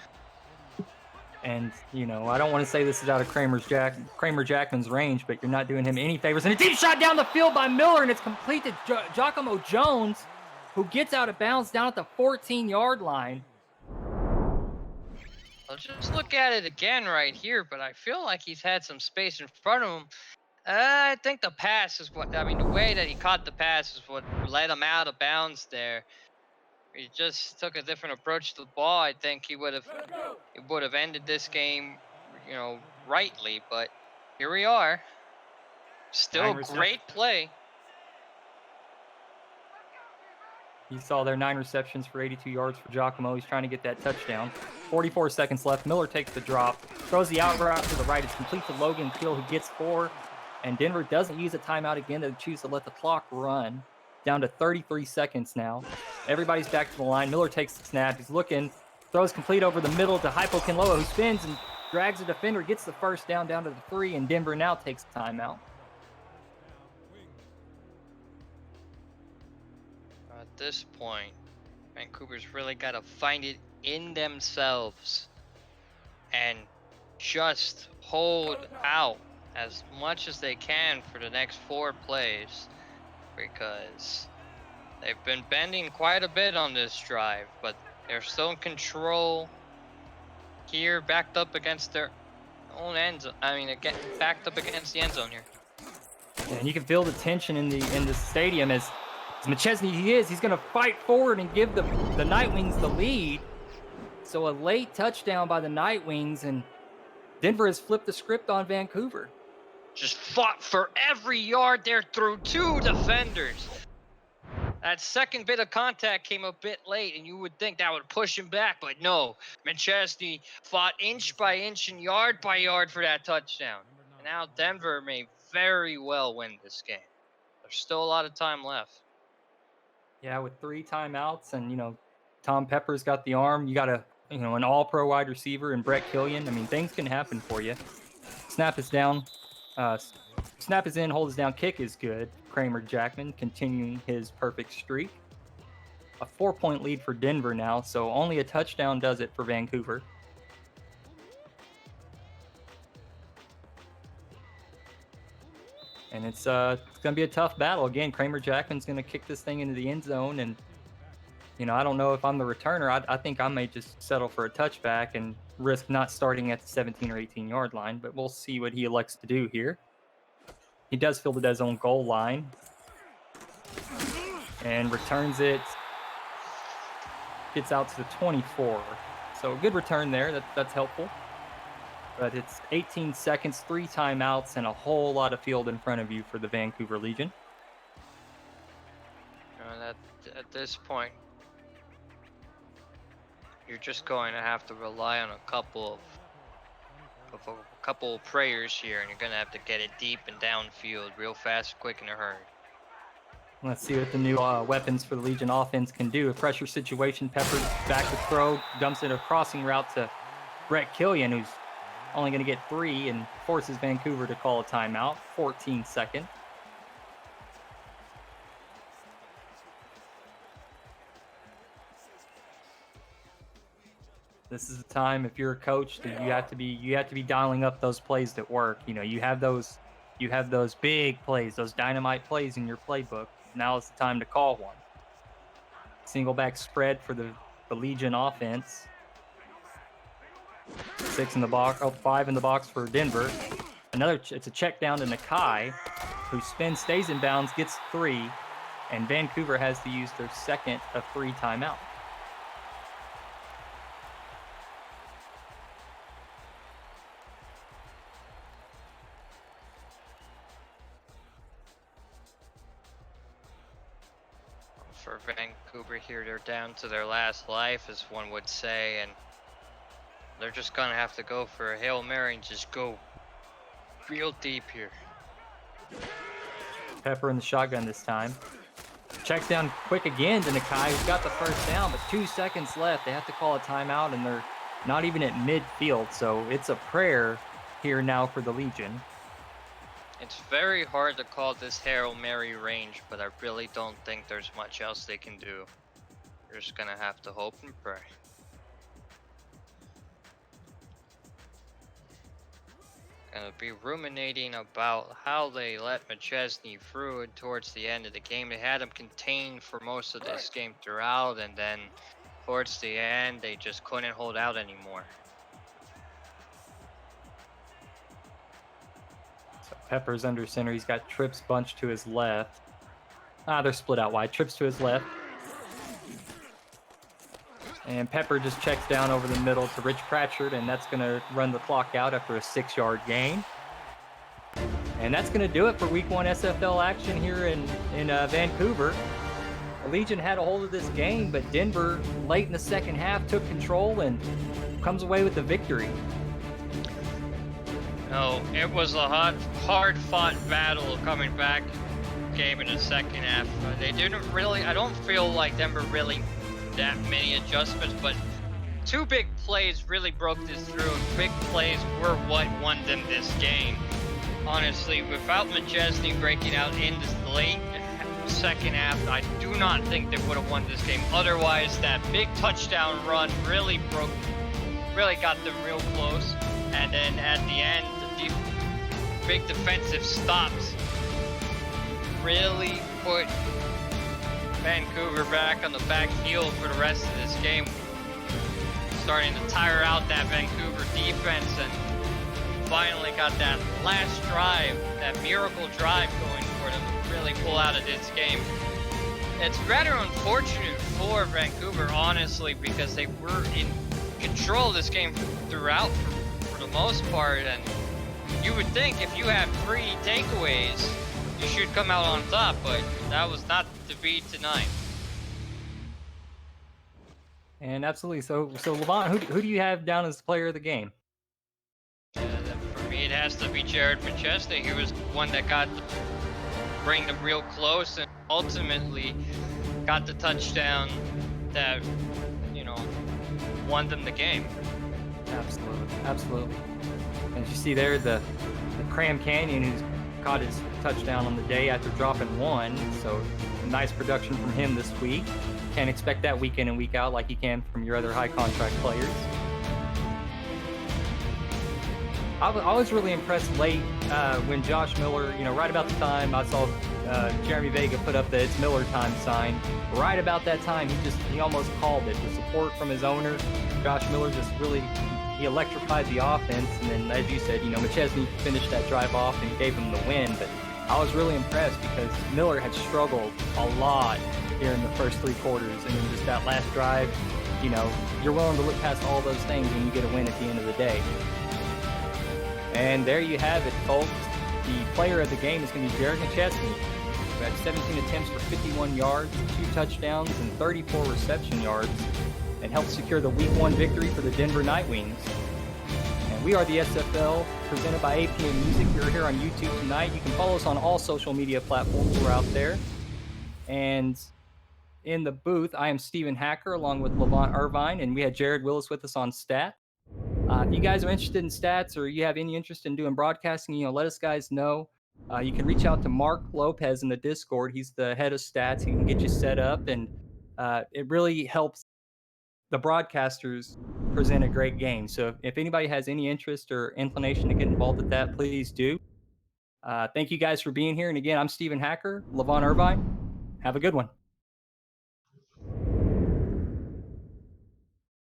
And, you know, I don't want to say this is out of Kramer Jackman's range, but you're not doing him any favors. And a deep shot down the field by Miller, and it's complete to Giacomo Jones, who gets out of bounds down at the 14-yard line. I'll just look at it again right here, but I feel like he's had some space in front of him. I think the pass is the way that he caught the pass is what led him out of bounds there. He just took a different approach to the ball. I think he would have ended this game, you know, rightly, but here we are. Still great play. You saw there 9 receptions for 82 yards for Giacomo. He's trying to get that touchdown. 44 seconds left. Miller takes the drop, throws the out route to the right. It's complete to Logan Keel, who gets 4. And Denver doesn't use a timeout again. They choose to let the clock run. Down to 33 seconds now. Everybody's back to the line. Miller takes the snap. He's looking. Throws complete over the middle to Hypo Kinloa, who spins and drags the defender, gets the first down to the 3, and Denver now takes a timeout. At this point, Vancouver's really got to find it in themselves and just hold out as much as they can for the next 4 plays, because they've been bending quite a bit on this drive, but they're still in control here, backed up against their own end zone. Backed up against the end zone here. Yeah, and you can feel the tension in the stadium as McChesney he's going to fight forward and give the Nightwings the lead. So a late touchdown by the Nightwings, and Denver has flipped the script on Vancouver. Just fought for every yard there through 2 defenders. That second bit of contact came a bit late, and you would think that would push him back, but no. McChesney fought inch by inch and yard by yard for that touchdown. And now Denver may very well win this game. There's still a lot of time left. Yeah, with 3 timeouts, and, you know, Tom Pepper's got the arm. You got an all-pro wide receiver in Brett Killian. I mean, things can happen for you. Snap is down. Snap is in, hold is down, kick is good. Kramer Jackman continuing his perfect streak. A 4-point lead for Denver now, so only a touchdown does it for Vancouver. And it's going to be a tough battle. Again, Kramer Jackman's going to kick this thing into the end zone, and, you know, I don't know if I'm the returner. I think I may just settle for a touchback and risk not starting at the 17 or 18-yard line, but we'll see what he elects to do here. He does field it at his own goal line and returns it. Gets out to the 24. So a good return there. That's helpful. But it's 18 seconds, 3 timeouts, and a whole lot of field in front of you for the Vancouver Legion. At this point, you're just going to have to rely on a couple of prayers here, and you're going to have to get it deep and downfield real fast, quick, in a hurry. Let's see what the new weapons for the Legion offense can do. A pressure situation, Pepper back to throw, dumps it a crossing route to Brett Killian, who's only going to get 3 and forces Vancouver to call a timeout. 14 seconds. This is the time, if you're a coach, that you have to be dialing up those plays that work. You know, you have those big plays, those dynamite plays in your playbook. Now is the time to call one. Single back spread for the Legion offense. 6 in the box, 5 in the box for Denver. It's a check down to Nakai, who spins, stays in bounds, gets 3, and Vancouver has to use their second of 3 timeouts. for Vancouver here. They're down to their last life, as one would say, and they're just gonna have to go for a Hail Mary and just go real deep here. Pepper in the shotgun this time. Checks down quick again to Nakai, who's got the first down, but 2 seconds left. They have to call a timeout, and they're not even at midfield, so it's a prayer here now for the Legion. It's very hard to call this Hail Mary range, but I really don't think there's much else they can do. You're just gonna have to hope and pray. Gonna be ruminating about how they let McChesney through it towards the end of the game. They had him contained for most of this game throughout, and then towards the end, they just couldn't hold out anymore. So Pepper's under center. He's got Trips bunched to his left. They're split out wide. Trips to his left. And Pepper just checks down over the middle to Rich Pratchard, and that's going to run the clock out after a 6-yard gain. And that's going to do it for Week 1 SFL action here in Vancouver. The Legion had a hold of this game, but Denver, late in the second half, took control and comes away with the victory. No, it was a hard-fought battle coming back game in the second half. They didn't really, I don't feel like Denver really that many adjustments, but 2 big plays really broke this through. Big plays were what won them this game. Honestly, without McChesney breaking out in this late second half, I do not think they would have won this game. Otherwise, that big touchdown run really got them real close. And then at the end, the big defensive stops really put Vancouver back on the back heel for the rest of this game, starting to tire out that Vancouver defense, and finally got that last drive, that miracle drive going for them to really pull out of this game. It's rather unfortunate for Vancouver, honestly, because they were in control of this game throughout for the most part, and you would think if you have 3 takeaways, you should come out on top, but that was not to be tonight. And absolutely. So Levant, who do you have down as the player of the game? For me, it has to be Jared McChesney. He was the one that got to bring them real close and ultimately got the touchdown that, won them the game. Absolutely. And as you see there, the Cram Canyon, who's caught his touchdown on the day after dropping 1, so nice production from him this week. Can't expect that week in and week out like you can from your other high contract players. I was really impressed late when Josh Miller, right about the time I saw Jeremy Vega put up the "It's Miller time" sign. Right about that time, he almost called it. The support from his owner, Josh Miller, just really he electrified the offense. And then, as you said, McChesney finished that drive off and gave him the win. But I was really impressed because Miller had struggled a lot here in the first 3 quarters, and then just that last drive, you're willing to look past all those things when you get a win at the end of the day. And there you have it, folks. The player of the game is going to be Jared McChesney, who had 17 attempts for 51 yards, 2 touchdowns, and 34 reception yards, and helped secure the Week 1 victory for the Denver Nightwings. And we are the SFL, presented by APM Music. We're here on YouTube tonight. You can follow us on all social media platforms. We're out there. And in the booth, I am Stephen Hacker, along with Levant Irvine, and we had Jared Willis with us on stat. If you guys are interested in stats or you have any interest in doing broadcasting, let us guys know. You can reach out to Mark Lopez in the Discord. He's the head of stats. He can get you set up, and it really helps the broadcasters present a great game. So if anybody has any interest or inclination to get involved with that, please do. Thank you guys for being here. And again, I'm Stephen Hacker, Levant Irvine. Have a good one.